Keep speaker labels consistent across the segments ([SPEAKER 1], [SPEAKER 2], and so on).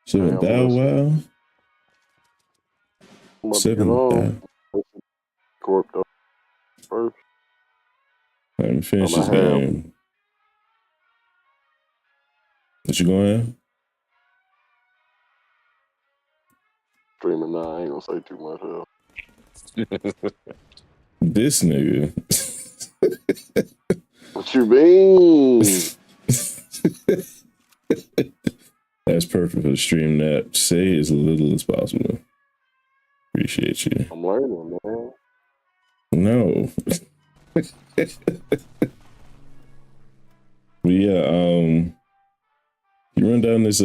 [SPEAKER 1] Seven thou wow. Seven thou.
[SPEAKER 2] Corp though first.
[SPEAKER 1] Let me finish this game. What you going?
[SPEAKER 2] Streaming now. I ain't gonna say too much.
[SPEAKER 1] This nigga.
[SPEAKER 2] What you mean?
[SPEAKER 1] That's perfect for the stream nap. Say as little as possible. Appreciate you.
[SPEAKER 2] I'm learning, man.
[SPEAKER 1] No. But yeah, you run down this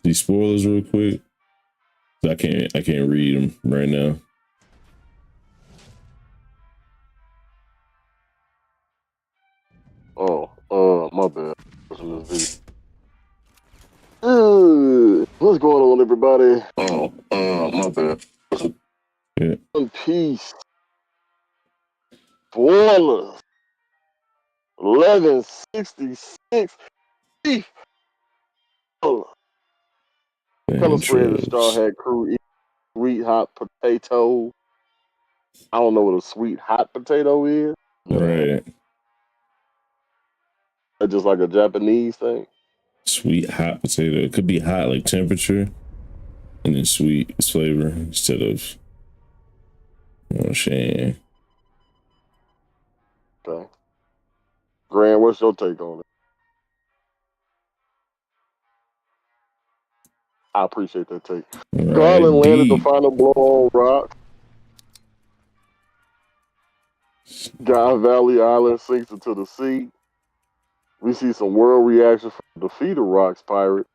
[SPEAKER 1] these spoilers real quick. I can't read them right now.
[SPEAKER 2] Oh, my bad. What's going on, everybody? My bad.
[SPEAKER 1] Yeah.
[SPEAKER 2] Piece. Spoilers. 1166. Beef. Color spread the Straw Hat Crew. Sweet hot potato. I don't know what a sweet hot potato is.
[SPEAKER 1] Right.
[SPEAKER 2] That's just like a Japanese thing.
[SPEAKER 1] Sweet hot potato. It could be hot like temperature, and then sweet flavor instead of. Oh shit.
[SPEAKER 2] Okay. Grant, what's your take on it? I appreciate that take.
[SPEAKER 1] Right,
[SPEAKER 2] Garland landed the final blow on Rock. Guy Valley Island sinks into the sea. We see some world reaction from the defeat of Rock's pirate.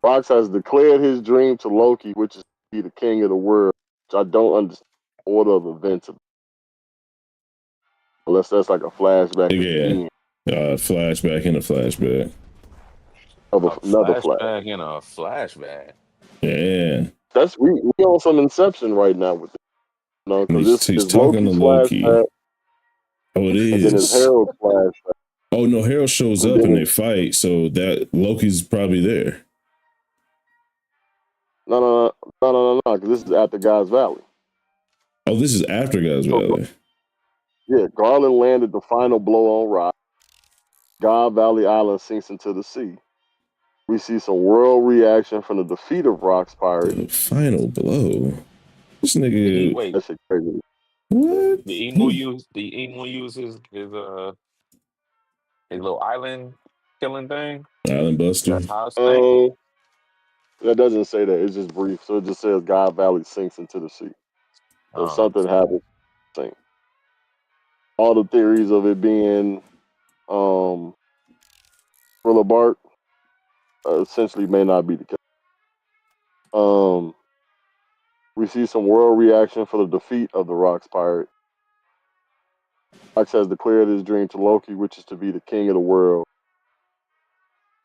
[SPEAKER 2] Rox has declared his dream to Loki, which is to be the king of the world, which I don't understand the order of events. Unless that's like a flashback.
[SPEAKER 1] Yeah. Flashback in a flashback.
[SPEAKER 2] Another flashback
[SPEAKER 3] in a flashback.
[SPEAKER 1] Yeah.
[SPEAKER 2] That's we on some Inception right now with it. You know, because
[SPEAKER 1] he's
[SPEAKER 2] it's
[SPEAKER 1] talking
[SPEAKER 2] Loki's
[SPEAKER 1] to Loki.
[SPEAKER 2] flashback.
[SPEAKER 1] Oh, it is.
[SPEAKER 2] And then it's Harold's flashback.
[SPEAKER 1] Oh no, Harold shows up and they fight, so that Loki's probably there.
[SPEAKER 2] No, because this is after God's Valley.
[SPEAKER 1] Oh, this is after God's Valley.
[SPEAKER 2] Yeah, Garland landed the final blow on Rock. God Valley Island sinks into the sea. We see some world reaction from the defeat of Rock's pirate.
[SPEAKER 1] The final blow. This nigga.
[SPEAKER 3] Wait,
[SPEAKER 2] that shit crazy.
[SPEAKER 1] What?
[SPEAKER 3] The emu use his little island killing thing.
[SPEAKER 1] Island Buster.
[SPEAKER 2] That doesn't say that. It's just brief. So it just says God Valley sinks into the sea. So something happens. All the theories of it being Thriller Bark essentially may not be the case. We see some world reaction for the defeat of the Rock's pirate. Rox has declared his dream to Loki, which is to be the king of the world.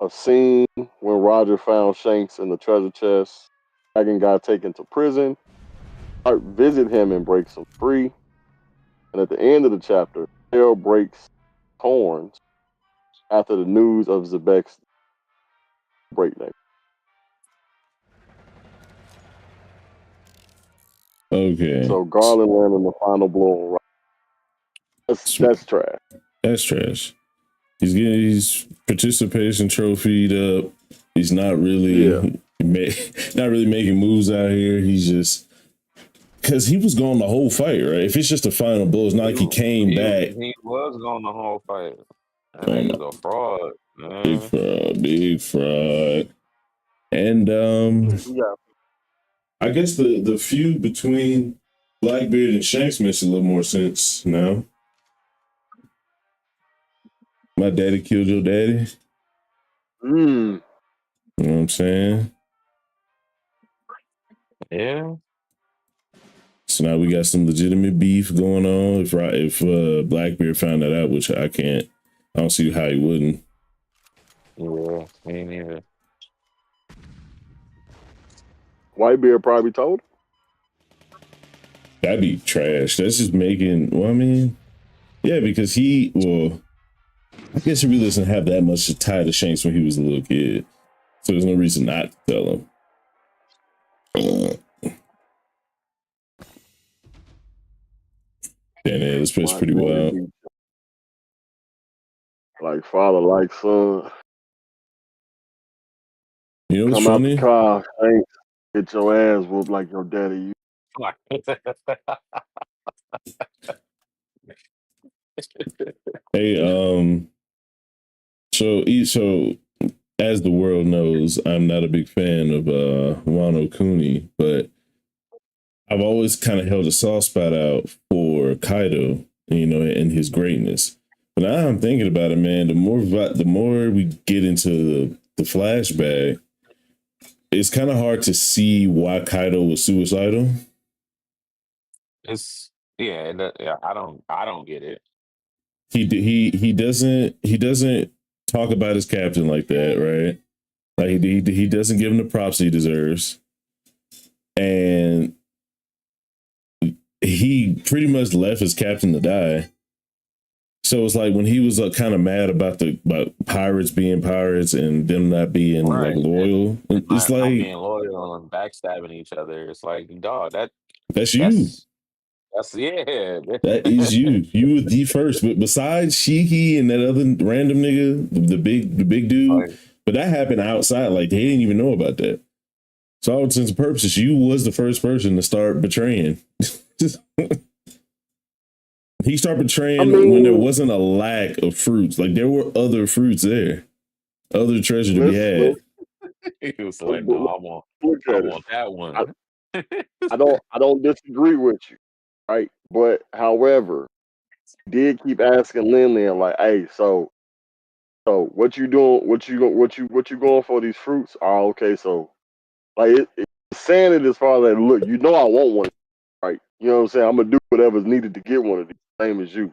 [SPEAKER 2] A scene when Roger found Shanks in the treasure chest. Dragon got taken to prison. Art visit him and breaks him free. And at the end of the chapter, Hale breaks horns after the news of Zebek's breakneck.
[SPEAKER 1] Okay.
[SPEAKER 2] So Garland landing the final blow on Rock. That's trash.
[SPEAKER 1] That's trash. He's getting his participation trophied up. He's not really not really making moves out here. He's just because he was going the whole fight, right? If it's just a final blow, it's not like he came back.
[SPEAKER 3] He was going the whole fight. He's a fraud.
[SPEAKER 1] Big fraud. And I guess the feud between Blackbeard and Shanks makes a little more sense now. My daddy killed your daddy. You know what I'm saying?
[SPEAKER 3] Yeah.
[SPEAKER 1] So now we got some legitimate beef going on. If Blackbeard found that out, which I don't see how he wouldn't.
[SPEAKER 3] Yeah, me neither.
[SPEAKER 2] Whitebeard probably told him.
[SPEAKER 1] That'd be trash. That's just making. Well, I mean, yeah, because I guess he really doesn't have that much to tie to Shanks when he was a little kid. So there's no reason not to tell him. And this bitch pretty wild.
[SPEAKER 2] Like father, like son.
[SPEAKER 1] You know what's
[SPEAKER 2] Come
[SPEAKER 1] funny?
[SPEAKER 2] out the car, thanks. Get your ass whooped like your daddy.
[SPEAKER 1] Hey, so as the world knows, I'm not a big fan of Wano Kuni, but I've always kind of held a soft spot out for Kaido, you know, and his greatness. But now I'm thinking about it, man. The more we get into the flashback, it's kind of hard to see why Kaido was suicidal.
[SPEAKER 3] Yeah. I don't get it.
[SPEAKER 1] He doesn't talk about his captain like that, right? Like he doesn't give him the props he deserves, and he pretty much left his captain to die. So it's like when he was kind of mad about pirates being pirates and them not being like loyal. It's
[SPEAKER 3] not
[SPEAKER 1] like
[SPEAKER 3] being loyal and backstabbing each other. It's like, dog,
[SPEAKER 1] that's you.
[SPEAKER 3] That's yeah.
[SPEAKER 1] That is you. You were the first. But besides Shiki and that other random nigga, the big dude,
[SPEAKER 3] Like,
[SPEAKER 1] but that happened outside. Like they didn't even know about that. So all intents and purposes, you was the first person to start betraying. He started betraying when there wasn't a lack of fruits. Like there were other fruits there, other treasure to be had.
[SPEAKER 3] he was like, no, I want that one.
[SPEAKER 2] I don't disagree with you, right? But however, did keep asking Lin like, hey, so what you doing? What you going for these fruits? Oh, okay, so like it's saying it as far as like, look, you know I want one, right? You know what I'm saying? I'm gonna do whatever's needed to get one of these, same as you.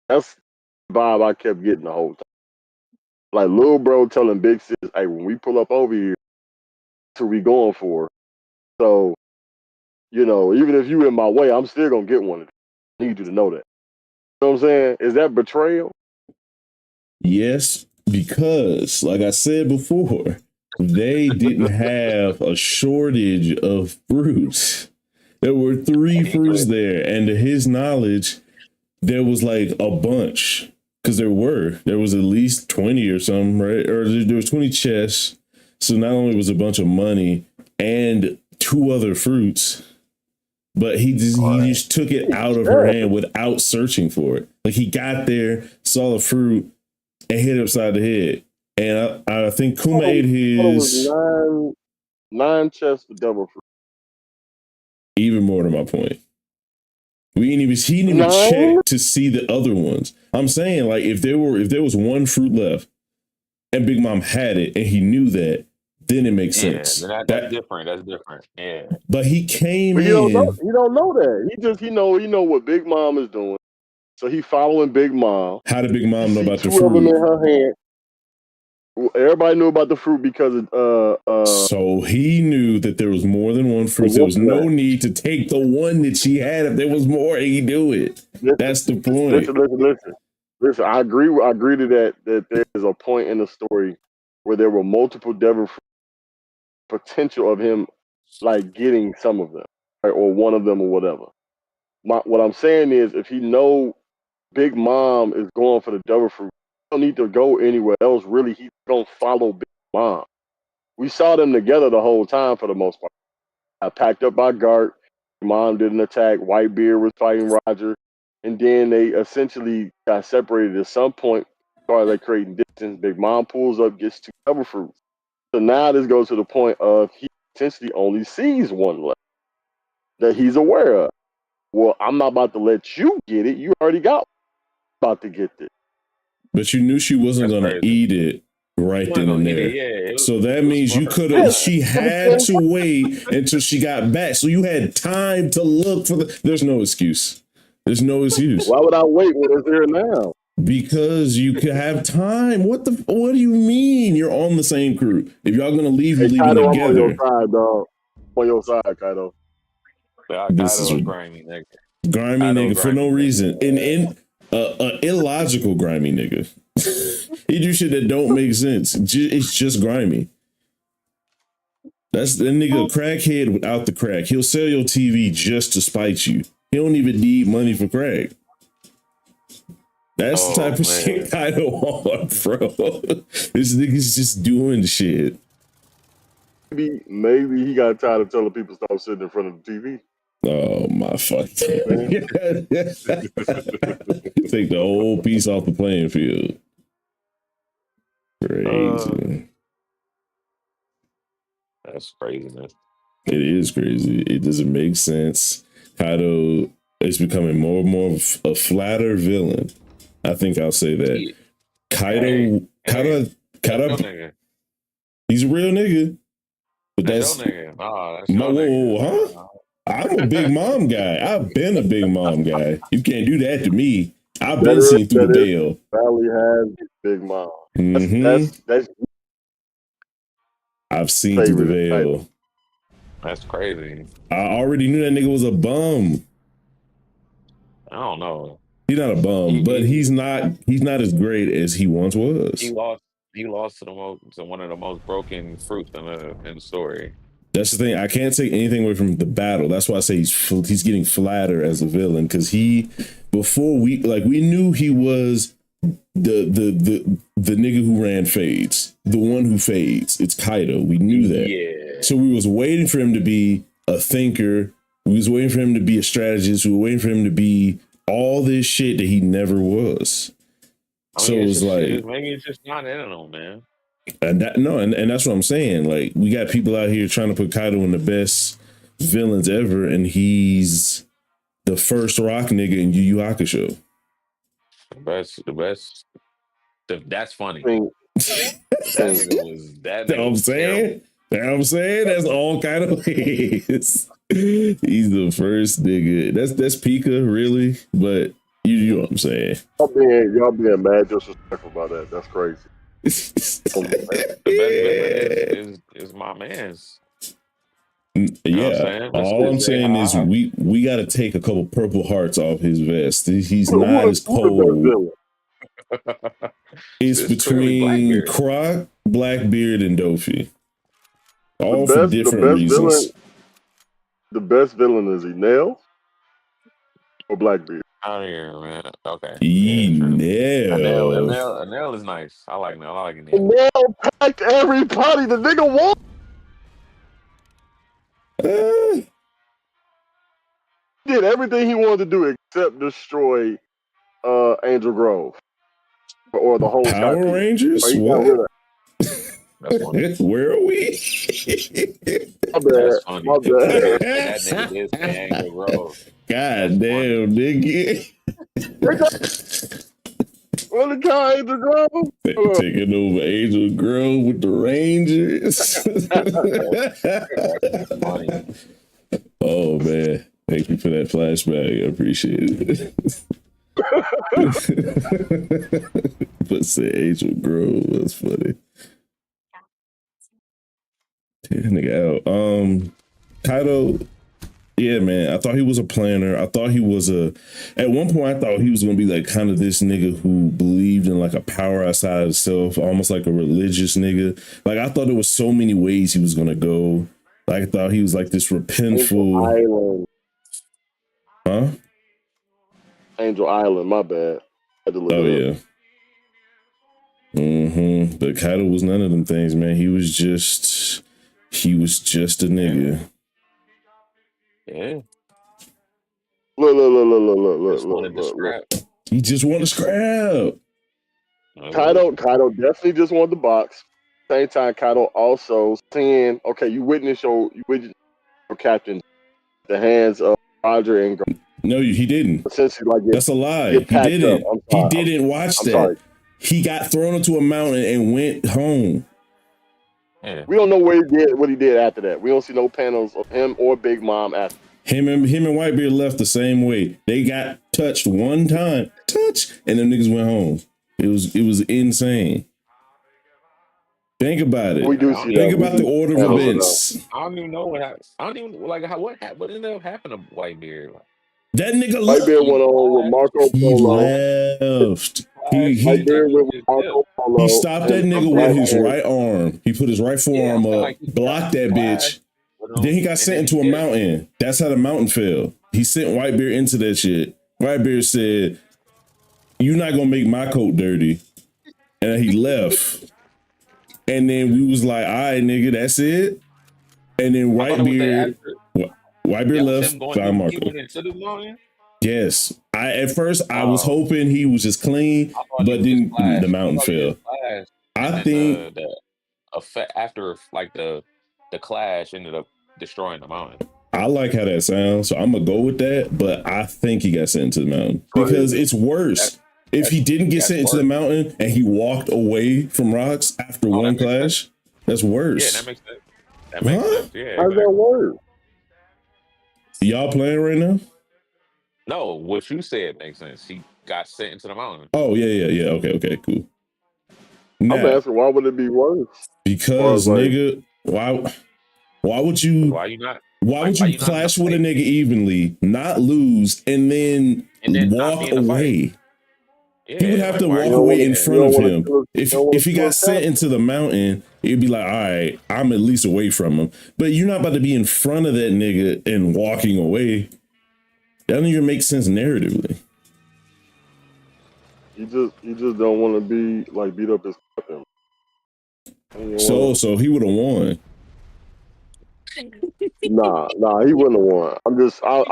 [SPEAKER 2] That's the vibe I kept getting the whole time. Like little bro telling big sis, hey, when we pull up over here, that's what we going for. So, you know, even if you in my way, I'm still gonna get one of these. I need you to know that. You know what I'm saying? Is that betrayal?
[SPEAKER 1] Yes, because like I said before, they didn't have a shortage of fruits. There were 3 fruits there, and to his knowledge, there was like a bunch. Because there was at least 20 or something, right? Or there was 20 chests. So not only was a bunch of money and 2 other fruits, but he just took it out of her hand without searching for it. Like he got there, saw the fruit, and hit upside the head. And I think Kuma ate his
[SPEAKER 2] 9 chests of double fruit.
[SPEAKER 1] Even more to my point. He didn't even check to see the other ones. I'm saying, like, if there was 1 fruit left and Big Mom had it and he knew that, then it makes sense.
[SPEAKER 3] That's different. That's different. Yeah.
[SPEAKER 1] But he came in.
[SPEAKER 2] He don't know that. He know what Big Mom is doing. So he following Big Mom.
[SPEAKER 1] How did Big Mom know about the
[SPEAKER 2] 2 of them
[SPEAKER 1] fruit?
[SPEAKER 2] in her hand. Everybody knew about the fruit because
[SPEAKER 1] so he knew that there was more than 1 fruit. There was no need to take the one that she had. If there was more, he'd do it. That's the point.
[SPEAKER 2] Listen. I agree to that there is a point in the story where there were multiple devil fruit, potential of him like getting some of them, right, or one of them or whatever. What I'm saying is, if he know Big Mom is going for the devil fruit, he don't need to go anywhere else. Really, he's gonna follow Big Mom. We saw them together the whole time for the most part. I packed up by Gart. Mom did an attack. Whitebeard was fighting Roger, and then they essentially got separated at some point. Started like creating distance. Big Mom pulls up, gets 2 devil fruits. So now this goes to the point of he essentially only sees 1 left that he's aware of. Well, I'm not about to let you get it. You already got about to get this.
[SPEAKER 1] But you knew she wasn't going to eat it right then and there. So that means you could have, she had to wait until she got back. So you had time to look for there's no excuse. There's no excuse.
[SPEAKER 2] Why would I wait when it's here now?
[SPEAKER 1] Because you could have time. What do you mean? You're on the same crew. If y'all gonna leave, you're leaving
[SPEAKER 2] Kaido,
[SPEAKER 1] together.
[SPEAKER 2] I'm on your side, dog. On your side, Kaido.
[SPEAKER 1] This is a grimy nigga for no reason. And illogical grimy nigga. He do shit that don't make sense. It's just grimy. That's the nigga a crackhead without the crack. He'll sell your TV just to spite you. He don't even need money for crack. That's the type of shit Kaido on, bro. This nigga's just doing shit.
[SPEAKER 2] Maybe he got tired of telling people stop sitting in front of the TV.
[SPEAKER 1] Oh my fuck! Take the whole piece off the playing field. Crazy.
[SPEAKER 3] That's craziness.
[SPEAKER 1] It is crazy. It doesn't make sense. Kaido is becoming more and more a flatter villain. I think I'll say that. Kaido, he's a real nigga. But that's huh? I'm a big mom guy. I've been a big mom guy. You can't do that to me. I've been seen through the veil.
[SPEAKER 2] Valley has big mom. That's
[SPEAKER 1] I've seen through the veil.
[SPEAKER 3] That's crazy.
[SPEAKER 1] I already knew that nigga was a bum.
[SPEAKER 3] I don't know.
[SPEAKER 1] He's not a bum, but he's not as great as he once was.
[SPEAKER 3] He lost to one of the most broken fruits in the story.
[SPEAKER 1] That's the thing. I can't take anything away from the battle. That's why I say he's getting flatter as a villain, because before we knew he was the nigga who ran fades, the one who fades. It's Kaido. We knew that.
[SPEAKER 3] Yeah.
[SPEAKER 1] So we was waiting for him to be a thinker. We was waiting for him to be a strategist. We were waiting for him to be all this shit that he never was. So it was like,
[SPEAKER 3] maybe it's just not in him, man.
[SPEAKER 1] And that's what I'm saying. Like, we got people out here trying to put Kaido in the best villains ever, and he's the first rock nigga in Yu Yu Hakusho.
[SPEAKER 3] The best. That's funny.
[SPEAKER 1] That I'm saying. That's all Kaido is. He's the first nigga. That's Pika, really, but you know what I'm saying.
[SPEAKER 2] Y'all being mad disrespectful about that. That's crazy.
[SPEAKER 3] The best villain is my man's.
[SPEAKER 1] Yeah, all I'm saying is we got to take a couple purple hearts off his vest. He's not as cold. It's between Croc, Blackbeard, and Dofi. All for different reasons.
[SPEAKER 2] The best villain is Enel or Blackbeard.
[SPEAKER 3] Out here, man. Okay.
[SPEAKER 1] Enel
[SPEAKER 3] is nice. I like Enel.
[SPEAKER 2] Enel packed everybody. The nigga won. Did everything he wanted to do except destroy Angel Grove or the whole
[SPEAKER 1] Power Rangers. What? Where are we?
[SPEAKER 2] My bad.
[SPEAKER 3] That nigga is Angel Grove.
[SPEAKER 1] God damn, nigga.
[SPEAKER 2] What the guy Angel Grove?
[SPEAKER 1] Taking over Angel Grove with the Rangers. Oh man, thank you for that flashback. I appreciate it. But say Angel Grove, that's funny. Take that nigga out. Kaido. Yeah, man. I thought he was a planner. I thought he was at one point I thought he was gonna be like kind of this nigga who believed in like a power outside of himself, almost like a religious nigga. Like I thought there was so many ways he was gonna go. Like, I thought he was like this repentful.
[SPEAKER 2] Island.
[SPEAKER 1] Huh?
[SPEAKER 2] Angel Island, my bad.
[SPEAKER 1] Yeah. But Kaido was none of them things, man. He was just a nigga.
[SPEAKER 3] Yeah.
[SPEAKER 2] Look.
[SPEAKER 1] He just wanted to scrap.
[SPEAKER 2] Kaido definitely just wanted the box. Same time, Kaido also saying, okay, you witness your captain the hands of Roger and
[SPEAKER 1] No, he didn't. That's a lie. He didn't. He didn't watch that. Sorry. He got thrown into a mountain and went home.
[SPEAKER 3] Yeah.
[SPEAKER 2] We don't know what he did after that. We don't see no panels of him or Big Mom after.
[SPEAKER 1] Him and Whitebeard left the same way. They got touched one time, and them niggas went home. It was insane. Think about it.
[SPEAKER 2] We do see
[SPEAKER 1] Think about the order of events.
[SPEAKER 3] I don't even know what happened. I don't even what ended up happening to Whitebeard.
[SPEAKER 1] That nigga
[SPEAKER 2] Whitebeard went on with Marco
[SPEAKER 1] Polo. He left.
[SPEAKER 2] Right
[SPEAKER 1] He
[SPEAKER 2] there
[SPEAKER 3] he
[SPEAKER 2] with
[SPEAKER 3] just dipped.
[SPEAKER 2] Marco
[SPEAKER 1] he
[SPEAKER 2] Polo
[SPEAKER 1] stopped that
[SPEAKER 2] and a
[SPEAKER 1] nigga with
[SPEAKER 2] black
[SPEAKER 1] his
[SPEAKER 2] man.
[SPEAKER 1] right arm. He put his right
[SPEAKER 3] Yeah, I'm
[SPEAKER 1] forearm
[SPEAKER 3] saying
[SPEAKER 1] up,
[SPEAKER 3] like he
[SPEAKER 1] blocked that
[SPEAKER 3] flashed
[SPEAKER 1] bitch.
[SPEAKER 3] with
[SPEAKER 1] Then he
[SPEAKER 3] him,
[SPEAKER 1] got
[SPEAKER 3] and
[SPEAKER 1] sent
[SPEAKER 3] then he
[SPEAKER 1] into a
[SPEAKER 3] dipped.
[SPEAKER 1] mountain. That's how the mountain fell. He sent Whitebeard into that shit. Whitebeard said, "You're not gonna make my coat dirty," and he left. And then we was like, "All right, nigga, that's it." And then
[SPEAKER 3] I thought it was the
[SPEAKER 1] Whitebeard,
[SPEAKER 3] after.
[SPEAKER 1] Whitebeard
[SPEAKER 3] That was him
[SPEAKER 1] left.
[SPEAKER 3] going
[SPEAKER 1] Found
[SPEAKER 3] through. He
[SPEAKER 1] Marco.
[SPEAKER 3] went into the mountain.
[SPEAKER 1] Yes, at first I was
[SPEAKER 3] Oh,
[SPEAKER 1] hoping he was just clean,
[SPEAKER 3] I thought he
[SPEAKER 1] but
[SPEAKER 3] just
[SPEAKER 1] then the
[SPEAKER 3] flashed. I
[SPEAKER 1] mountain
[SPEAKER 3] thought he just
[SPEAKER 1] fell.
[SPEAKER 3] flashed, and
[SPEAKER 1] I
[SPEAKER 3] then
[SPEAKER 1] think
[SPEAKER 3] the effect after like the clash ended up destroying the mountain.
[SPEAKER 1] I like how that sounds, so I'm gonna go with that. But I think he got sent into the mountain because
[SPEAKER 2] Crazy.
[SPEAKER 1] it's worse.
[SPEAKER 3] That's
[SPEAKER 1] If
[SPEAKER 3] that's
[SPEAKER 1] he didn't get
[SPEAKER 3] that's
[SPEAKER 1] sent into the
[SPEAKER 3] worse.
[SPEAKER 1] mountain and he walked away from rocks after
[SPEAKER 3] Oh,
[SPEAKER 1] one
[SPEAKER 3] that makes sense.
[SPEAKER 1] clash, that's
[SPEAKER 3] Yeah, that
[SPEAKER 1] worse.
[SPEAKER 3] makes sense. That makes
[SPEAKER 1] Huh?
[SPEAKER 3] sense. Yeah,
[SPEAKER 2] How's that
[SPEAKER 3] exactly.
[SPEAKER 2] work?
[SPEAKER 1] Y'all playing right now?
[SPEAKER 3] No, what you said makes sense. He got sent into the mountain.
[SPEAKER 1] Oh yeah. Okay, cool.
[SPEAKER 2] I'm
[SPEAKER 1] Now,
[SPEAKER 2] asking, why would it be worse? As far as
[SPEAKER 1] because
[SPEAKER 2] like,
[SPEAKER 1] nigga, why would
[SPEAKER 3] 'Cause
[SPEAKER 1] you
[SPEAKER 3] why you not
[SPEAKER 1] why
[SPEAKER 3] like
[SPEAKER 1] would
[SPEAKER 3] why
[SPEAKER 1] you
[SPEAKER 3] you not in the
[SPEAKER 1] clash with a
[SPEAKER 3] fight
[SPEAKER 1] nigga evenly, not lose, and then
[SPEAKER 3] and then not be
[SPEAKER 1] walk
[SPEAKER 3] in the fight?
[SPEAKER 1] away? He would
[SPEAKER 3] Yeah,
[SPEAKER 1] have
[SPEAKER 3] like
[SPEAKER 1] to
[SPEAKER 3] why are
[SPEAKER 2] you
[SPEAKER 1] walk
[SPEAKER 3] you?
[SPEAKER 2] don't
[SPEAKER 1] away
[SPEAKER 2] want
[SPEAKER 1] in
[SPEAKER 2] to,
[SPEAKER 3] Yeah,
[SPEAKER 2] you
[SPEAKER 1] front
[SPEAKER 2] don't
[SPEAKER 1] of
[SPEAKER 2] want to
[SPEAKER 1] him.
[SPEAKER 2] kill, you don't want
[SPEAKER 1] If
[SPEAKER 2] to
[SPEAKER 1] he
[SPEAKER 2] kill
[SPEAKER 1] got
[SPEAKER 2] his
[SPEAKER 1] sent
[SPEAKER 2] captain.
[SPEAKER 1] into the mountain, it'd be like, all right, I'm at least away from him. But you're not about to be in front of that nigga and walking away. That don't even make sense narratively.
[SPEAKER 2] You just don't want to be like beat up his captain. And you
[SPEAKER 1] So
[SPEAKER 2] want
[SPEAKER 1] so he would have won.
[SPEAKER 2] to, nah, he wouldn't have won. I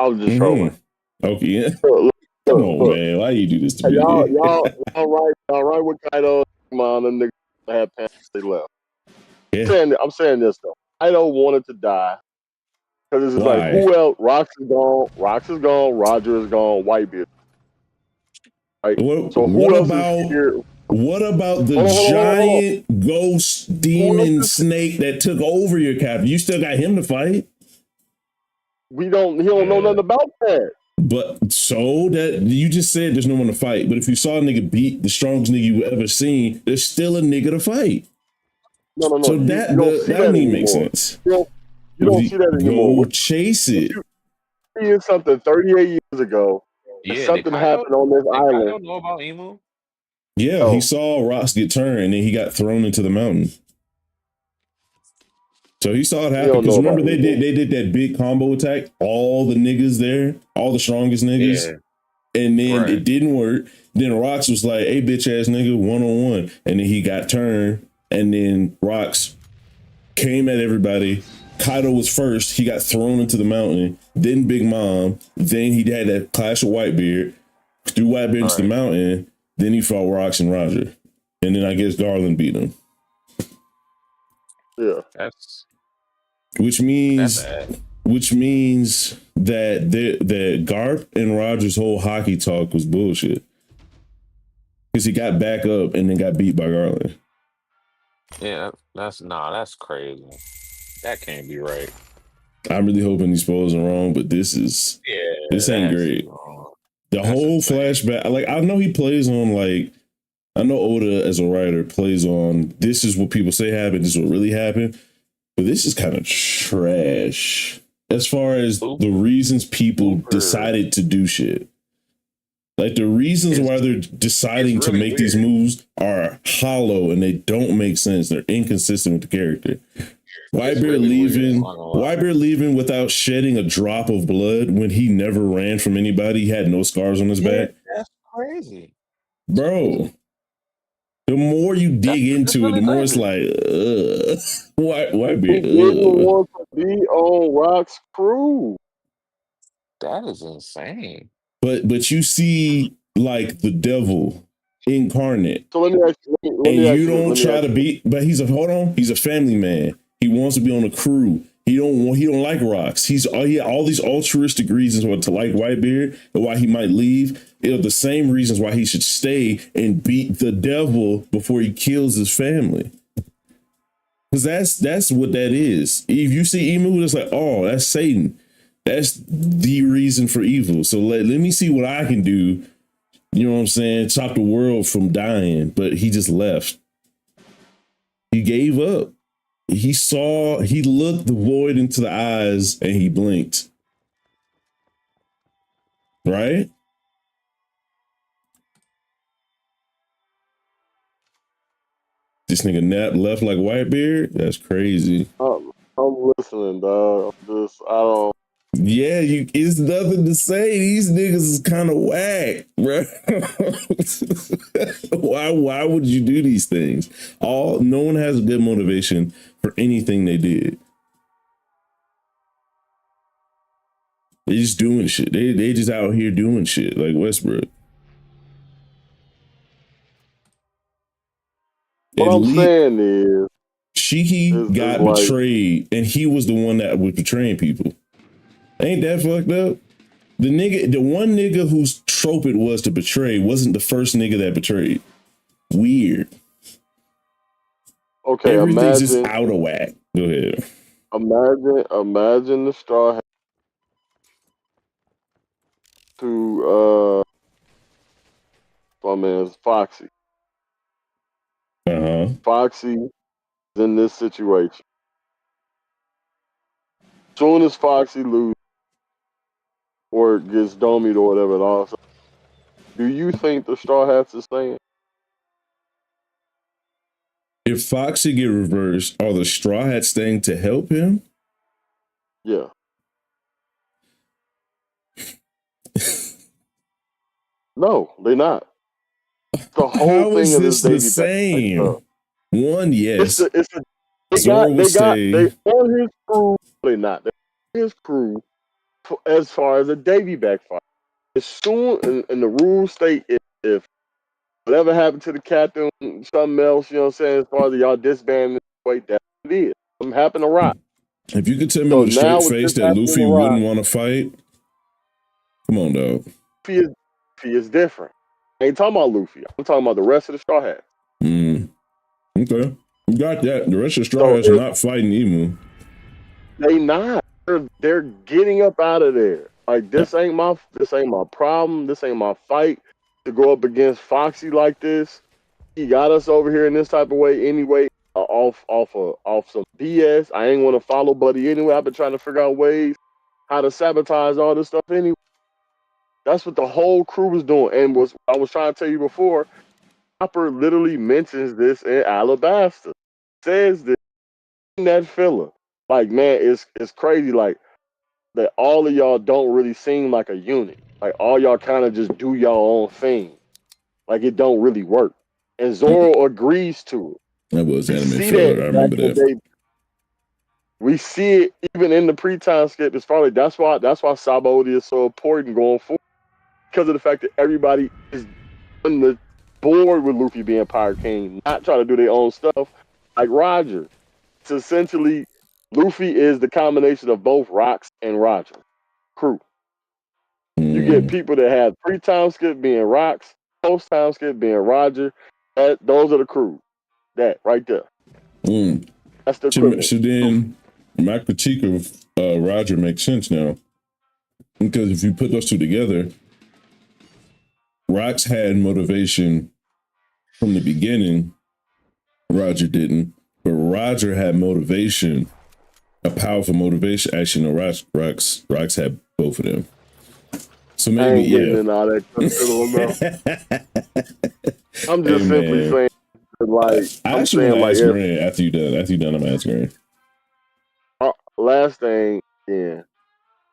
[SPEAKER 2] was just trolling.
[SPEAKER 1] Okay, yeah.
[SPEAKER 2] Look,
[SPEAKER 1] Come on,
[SPEAKER 2] look.
[SPEAKER 1] man. Why you do this to
[SPEAKER 2] Hey,
[SPEAKER 1] me?
[SPEAKER 2] y'all right with Kaido. Come on, them niggas had pants. They left.
[SPEAKER 1] Yeah.
[SPEAKER 2] I'm saying this though. Kaido wanted to die because this is like,
[SPEAKER 1] Why?
[SPEAKER 2] who else? Rox is gone. Roger is gone. Whitebeard. Right.
[SPEAKER 1] What
[SPEAKER 2] So
[SPEAKER 1] what
[SPEAKER 2] who else is
[SPEAKER 1] about
[SPEAKER 2] here?
[SPEAKER 1] what about the
[SPEAKER 2] Hold on.
[SPEAKER 1] giant ghost
[SPEAKER 2] Who else
[SPEAKER 1] demon
[SPEAKER 2] is?
[SPEAKER 1] snake that took over your captain? You still got him to fight?
[SPEAKER 2] We don't. He don't know
[SPEAKER 3] yeah.
[SPEAKER 2] nothing about that.
[SPEAKER 1] But so that you just said there's no one to fight. But if you saw a nigga beat the strongest nigga you ever seen, there's still a nigga to fight.
[SPEAKER 2] No.
[SPEAKER 1] So
[SPEAKER 2] You don't see
[SPEAKER 1] that
[SPEAKER 2] that
[SPEAKER 1] don't even make
[SPEAKER 2] anymore.
[SPEAKER 1] sense.
[SPEAKER 2] You don't see that anymore.
[SPEAKER 1] Go
[SPEAKER 2] What
[SPEAKER 1] chase it.
[SPEAKER 2] you see is something 38 years ago, and
[SPEAKER 3] Yeah,
[SPEAKER 2] something happened on this
[SPEAKER 3] did
[SPEAKER 2] island.
[SPEAKER 3] Kaido know about Emu?
[SPEAKER 1] Yeah, he
[SPEAKER 2] Oh,
[SPEAKER 1] saw rocks get turned and then he got thrown into the mountain. So he saw it
[SPEAKER 2] he
[SPEAKER 1] happen
[SPEAKER 2] don't
[SPEAKER 1] because
[SPEAKER 2] know about
[SPEAKER 1] remember
[SPEAKER 2] Emo.
[SPEAKER 1] they did that big combo attack, all the niggas there, all the strongest niggas,
[SPEAKER 3] Yeah,
[SPEAKER 1] and then
[SPEAKER 3] right.
[SPEAKER 1] it didn't work. Then Rocks was like, "Hey, bitch ass nigga, 1-on-1," and then he got turned, and then Rocks came at everybody. Kaido was first. He got thrown into the mountain. Then Big Mom. Then he had that clash with Whitebeard. Threw Whitebeard into the
[SPEAKER 3] Right.
[SPEAKER 1] mountain. Then he fought Rocks and Roger, and then I guess Garland beat him,
[SPEAKER 2] Yeah,
[SPEAKER 3] That's
[SPEAKER 1] which
[SPEAKER 3] that's
[SPEAKER 1] means
[SPEAKER 3] bad.
[SPEAKER 1] that Garp and Roger's whole hockey talk was bullshit because he got back up and then got beat by Garland.
[SPEAKER 3] Yeah, that's crazy. That can't be right.
[SPEAKER 1] I'm really hoping these spoilers are wrong, but this
[SPEAKER 3] Yeah, that
[SPEAKER 1] ain't
[SPEAKER 3] has to be
[SPEAKER 1] great.
[SPEAKER 3] wrong.
[SPEAKER 1] The
[SPEAKER 3] That's
[SPEAKER 1] whole
[SPEAKER 3] insane.
[SPEAKER 1] flashback, like I know he plays on like I know Oda as a writer plays on this is what people say happened, this is what really happened, but this is kind of trash as far as the reasons people
[SPEAKER 3] Super.
[SPEAKER 1] decided to do shit. Like the reasons why they're deciding to
[SPEAKER 3] really
[SPEAKER 1] make these
[SPEAKER 3] weird.
[SPEAKER 1] moves are hollow and they don't make sense. They're inconsistent with the character. Whitebeard
[SPEAKER 3] really weird,
[SPEAKER 1] leaving,
[SPEAKER 3] I'm not gonna lie.
[SPEAKER 1] Whitebeard leaving without shedding a drop of blood when he never ran from anybody. He had no scars on his back.
[SPEAKER 3] That's crazy.
[SPEAKER 1] Bro, the more you dig
[SPEAKER 3] That's
[SPEAKER 1] into it, the
[SPEAKER 3] really
[SPEAKER 1] more it's
[SPEAKER 3] crazy.
[SPEAKER 1] like,
[SPEAKER 2] he
[SPEAKER 1] Whitebeard,
[SPEAKER 2] didn't want to be on Rock's crew.
[SPEAKER 3] That is insane.
[SPEAKER 1] But you see like the devil incarnate.
[SPEAKER 2] So let me ask you. Let
[SPEAKER 1] And
[SPEAKER 2] me ask
[SPEAKER 1] you
[SPEAKER 2] you this.
[SPEAKER 1] don't
[SPEAKER 2] Let me
[SPEAKER 1] try
[SPEAKER 2] ask
[SPEAKER 1] to
[SPEAKER 2] you this.
[SPEAKER 1] be, but he's a family man. He wants to be on a crew. He don't like rocks. He had all these altruistic reasons why to like Whitebeard and why he might leave. Are the same reasons why he should stay and beat the devil before he kills his family. Because that's what that is. If you see Emu, it's like, oh, that's Satan. That's the reason for evil. So let me see what I can do. You know what I'm saying? Stop the world from dying. But he just left. He gave up. He looked the void into the eyes and he blinked. Right? This nigga nap left like Whitebeard? That's crazy.
[SPEAKER 2] I'm listening, dog. I don't.
[SPEAKER 1] Yeah, it's nothing to say. These niggas is kind of whack, bro. Why would you do these things? No one has a good motivation for anything they did. They just doing shit. They just out here doing shit like Westbrook.
[SPEAKER 2] What
[SPEAKER 1] At
[SPEAKER 2] I'm
[SPEAKER 1] least
[SPEAKER 2] saying is
[SPEAKER 1] Shiki got
[SPEAKER 2] like,
[SPEAKER 1] betrayed, and he was the one that was betraying people. Ain't that fucked up? The one nigga whose trope it was to betray wasn't the first nigga that betrayed. Weird.
[SPEAKER 2] okay,
[SPEAKER 1] Everything's just out of whack. Go ahead.
[SPEAKER 2] Imagine the Straw Hats to my man's Foxy. Foxy is in this situation. Soon as Foxy loses or gets domied or whatever, and all, do you think the Straw Hats is saying?
[SPEAKER 1] If Foxy get reversed, are the Straw Hats staying to help him?
[SPEAKER 2] Yeah. No, they're not. The whole
[SPEAKER 1] How
[SPEAKER 2] thing
[SPEAKER 1] is
[SPEAKER 2] of
[SPEAKER 1] this
[SPEAKER 2] this
[SPEAKER 1] the
[SPEAKER 2] baby
[SPEAKER 1] same? One, yes.
[SPEAKER 2] Zoro
[SPEAKER 1] will say
[SPEAKER 2] they on his crew. They're not. They're his crew as far as a Davy backfire. As soon and the rules state if whatever happened to the captain, something else, you know what I'm saying, as far as y'all disbanding, wait, that's what it is. Something happened to Rock.
[SPEAKER 1] If you could tell me
[SPEAKER 2] So
[SPEAKER 1] with a straight
[SPEAKER 2] now
[SPEAKER 1] face that Luffy wouldn't want to fight, come on, dog.
[SPEAKER 2] Luffy is different. I ain't talking about Luffy. I'm talking about the rest of the Straw Hats.
[SPEAKER 1] Okay. You got that. The rest of the Straw Hats are not fighting Emu.
[SPEAKER 2] They not. They're getting up out of there. Like this ain't my problem. This ain't my fight to go up against Foxy like this. He got us over here in this type of way anyway. Off some BS. I ain't want to follow Buddy anyway. I've been trying to figure out ways how to sabotage all this stuff anyway. That's what the whole crew was doing. And I was trying to tell you before, Hopper literally mentions this in Alabasta. Says this in that filler. Like, man, it's crazy. Like that all of y'all don't really seem like a unit. Like all y'all kind of just do y'all own thing. Like it don't really work. And Zoro agrees to it.
[SPEAKER 1] That was anime filler. I remember that.
[SPEAKER 2] We see it even in the pre-time skip. It's probably that's why Sabaody is so important going forward. Because of the fact that everybody is on the board with Luffy being Pirate King, not trying to do their own stuff. Like Roger. It's essentially Luffy is the combination of both Rocks and Roger. Crew. You get people that have pre-time skip being Rocks, post-time skip being Roger. Those are the crew. That right there. That's the equivalent.
[SPEAKER 1] So then my critique of Roger makes sense now. Because if you put those two together, Rocks had motivation from the beginning. Roger didn't. But Roger had motivation, a powerful motivation. Actually, no, Rocks had both of them. So maybe,
[SPEAKER 2] I ain't getting in all that. I'm just simply saying, like,
[SPEAKER 1] I actually want to ask Grant after you done. I'm gonna ask Grant.
[SPEAKER 2] Last thing, yeah,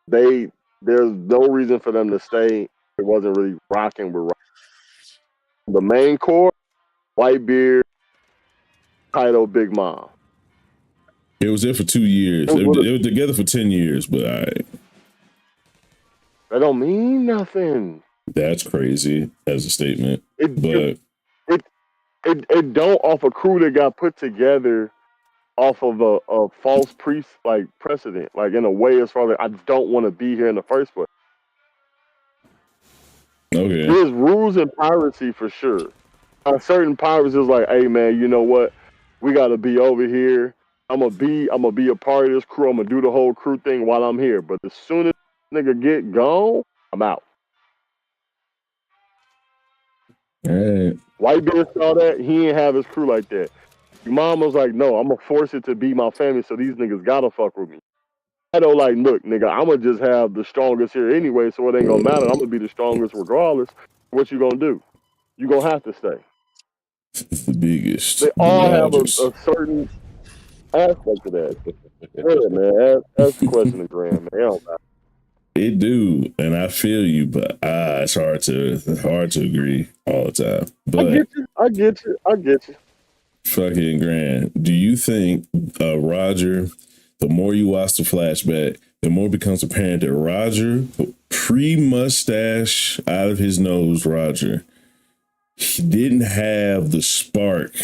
[SPEAKER 2] there's no reason for them to stay. It wasn't really rocking with the main core. Whitebeard, Kaido, Big Mom.
[SPEAKER 1] It was there for 2 years. They were together for 10 years, but that
[SPEAKER 2] don't mean nothing.
[SPEAKER 1] That's crazy as a statement. It
[SPEAKER 2] don't off a crew that got put together off of a false precedent, like in a way as far as I don't want to be here in the first place.
[SPEAKER 1] Okay.
[SPEAKER 2] There's rules in piracy for sure. Certain pirates is like, hey man, you know what? We gotta be over here. I'm gonna be a part of this crew. I'm gonna do the whole crew thing while I'm here. But as soon as nigga get gone, I'm out.
[SPEAKER 1] Right.
[SPEAKER 2] Whitebeard saw that, he ain't have his crew like that. Your mom was like, no, I'm gonna force it to be my family, so these niggas gotta fuck with me. I don't like, look, nigga, I'm gonna just have the strongest here anyway, so it ain't gonna matter. I'm gonna be the strongest regardless. What you gonna do? You gonna have to stay.
[SPEAKER 1] It's the biggest.
[SPEAKER 2] They
[SPEAKER 1] The
[SPEAKER 2] all have
[SPEAKER 1] largest.
[SPEAKER 2] a certain aspect of that. Yeah, man. Ask the question to Graham, man. Hell,
[SPEAKER 1] It do, and I feel you, but it's hard to agree all the time.
[SPEAKER 2] I
[SPEAKER 1] But
[SPEAKER 2] get you. I get you. I get you.
[SPEAKER 1] fucking Grant, do you think Roger? The more you watch the flashback, the more it becomes apparent that Roger, pre-mustache out of his nose, Roger, he didn't have the spark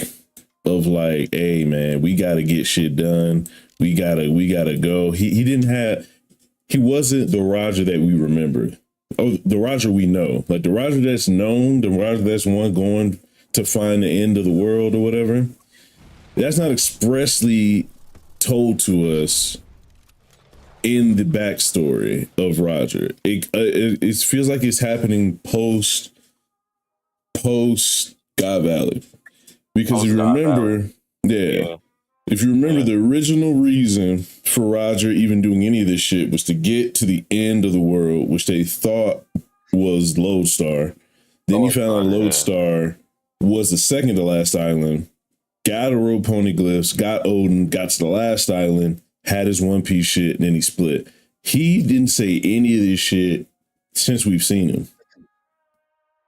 [SPEAKER 1] of like, hey man, we gotta get shit done. We gotta go. He didn't have. He wasn't the Roger that we remember. Oh, the Roger we know, like the Roger that's known, the Roger that's one going to find the end of the world or whatever. That's not expressly told to us in the backstory of Roger. It feels like it's happening post God Valley, because if
[SPEAKER 3] Post
[SPEAKER 1] you
[SPEAKER 3] God Valley.
[SPEAKER 1] remember, yeah.
[SPEAKER 3] Yeah.
[SPEAKER 1] If you remember,
[SPEAKER 3] Yeah.
[SPEAKER 1] the original reason for Roger even doing any of this shit was to get to the end of the world, which they thought was Lodestar. Then he found out Lodestar was the second to last island, got a road poneglyphs, got Odin, got to the last island, had his One Piece shit, and then he split. He didn't say any of this shit since we've seen him.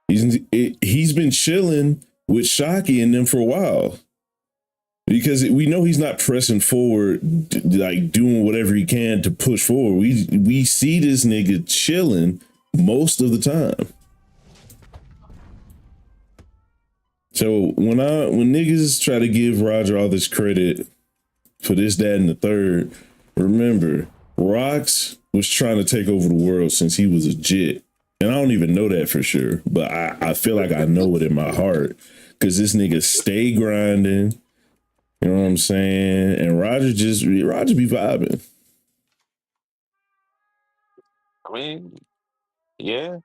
[SPEAKER 1] He's been chilling with Shockey and them for a while. Because we know he's not pressing forward, like doing whatever he can to push forward. We see this nigga chilling most of the time. So when niggas try to give Roger all this credit for this, that, and the third, remember, Rox was trying to take over the world since he was a jit. And I don't even know that for sure, but I feel like I know it in my heart. Because this nigga stay grinding. You know what I'm saying? And Roger be vibing.
[SPEAKER 3] I mean, yeah.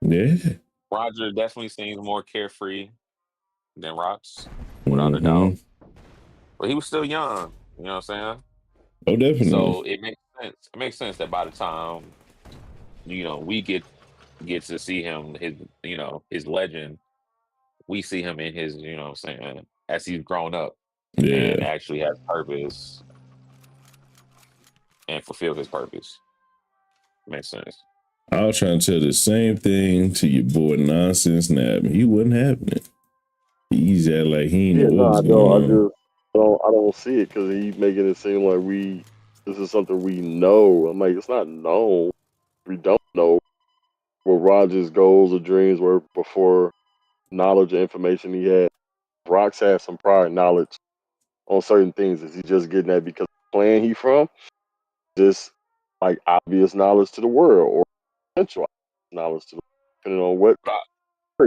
[SPEAKER 1] Yeah.
[SPEAKER 3] Roger definitely seems more carefree than Rox, without a doubt.
[SPEAKER 1] Mm-hmm.
[SPEAKER 3] But he was still young, you know what I'm saying?
[SPEAKER 1] Oh, definitely.
[SPEAKER 3] So it makes sense. It makes sense that by the time, we get to see him, his legend, we see him in his, what I'm saying, as he's grown up and
[SPEAKER 1] Yeah.
[SPEAKER 3] actually has purpose and fulfill his purpose. Makes sense.
[SPEAKER 1] I was trying to tell the same thing to your boy Nonsense Nab. He wasn't having it. He's at like he ain't know what was going on.
[SPEAKER 2] I don't see it because he's making it seem like this is something we know. I'm like, it's not known. We don't know what Roger's goals or dreams were before knowledge or information he had. Rox has some prior knowledge on certain things. Is he just getting that because of the clan he from? Just like obvious knowledge to the world or potential knowledge to the world, depending on what
[SPEAKER 3] But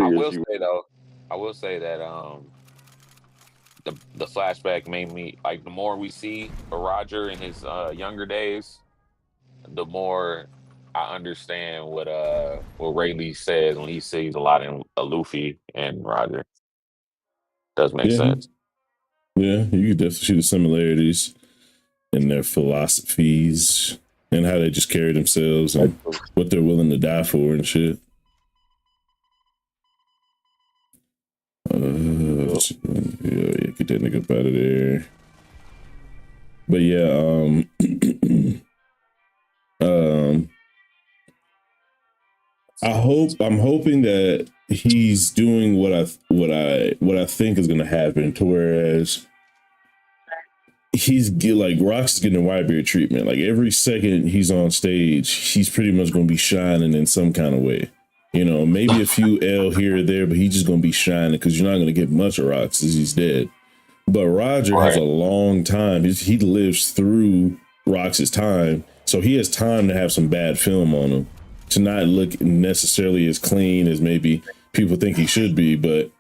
[SPEAKER 3] I
[SPEAKER 2] areas
[SPEAKER 3] will
[SPEAKER 2] you.
[SPEAKER 3] say though, I will say that the flashback made me like the more we see of Roger in his younger days, the more I understand what Ray Lee says when he sees a lot in Luffy and Roger. Does make
[SPEAKER 1] Yeah.
[SPEAKER 3] sense.
[SPEAKER 1] Yeah. You could definitely see the similarities in their philosophies and how they just carry themselves and what they're willing to die for and shit. Yeah, get that nigga up out of there. But yeah, I'm hoping that he's doing what I think is gonna happen, to whereas like Rox is getting Whitebeard treatment. Like every second he's on stage, he's pretty much gonna be shining in some kind of way. Maybe a few L here or there, but he's just gonna be shining because you're not gonna get much of Rox as he's dead. But Roger has a long time. He lives through Rox's time, so he has time to have some bad film on him, to not look necessarily as clean as maybe people think he should be. But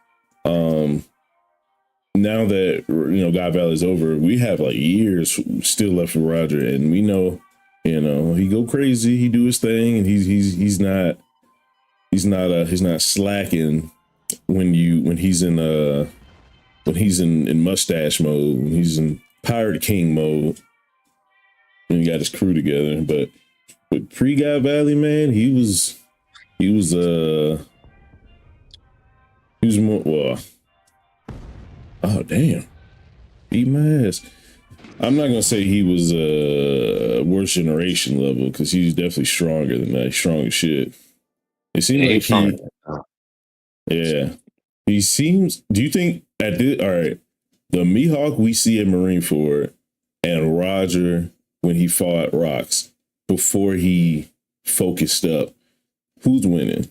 [SPEAKER 1] now that God Valley is over, we have like years still left for Roger, and we know, he go crazy, he do his thing, and he's not slacking when he's in mustache mode, when he's in Pirate King mode, and he got his crew together. But with pre-God Valley, man, he was more, well, Oh damn, beat my ass. I'm not gonna say he was worst generation level because he's definitely stronger than that. Strong as shit. It seemed
[SPEAKER 3] Yeah,
[SPEAKER 1] like
[SPEAKER 3] he's stronger.
[SPEAKER 1] yeah. He seems. Do you think at this? All right, the Mihawk we see at Marineford and Roger when he fought Rocks before he focused up. Who's winning?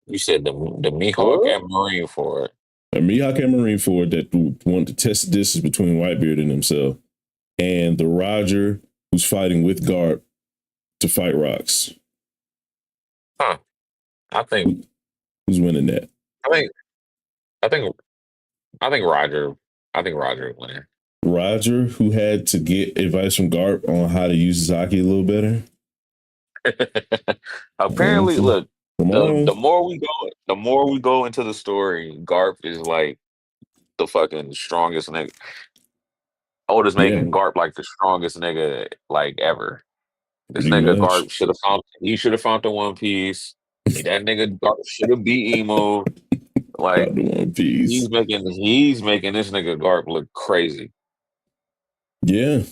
[SPEAKER 3] You said the Mihawk
[SPEAKER 2] What?
[SPEAKER 3] and Marineford.
[SPEAKER 1] A Mihawk and Marineford that wanted to test the distance between Whitebeard and himself, and the Roger who's fighting with Garp to fight Rocks.
[SPEAKER 3] Huh. I think
[SPEAKER 1] Who's winning that?
[SPEAKER 3] I think I think I think Roger. I think Roger is winning.
[SPEAKER 1] Roger, who had to get advice from Garp on how to use his hockey a little better.
[SPEAKER 3] Apparently, look,
[SPEAKER 1] Come
[SPEAKER 3] the
[SPEAKER 1] on.
[SPEAKER 3] more we go into the story, Garp is like the fucking strongest nigga. Otis
[SPEAKER 1] Yeah,
[SPEAKER 3] making Garp like the strongest nigga like ever. This
[SPEAKER 1] pretty
[SPEAKER 3] nigga
[SPEAKER 1] much.
[SPEAKER 3] Garp should have found the One Piece. That nigga Garp should have beat Emo. Like
[SPEAKER 1] About the One Piece.
[SPEAKER 3] he's making this nigga Garp look crazy.
[SPEAKER 1] Yeah.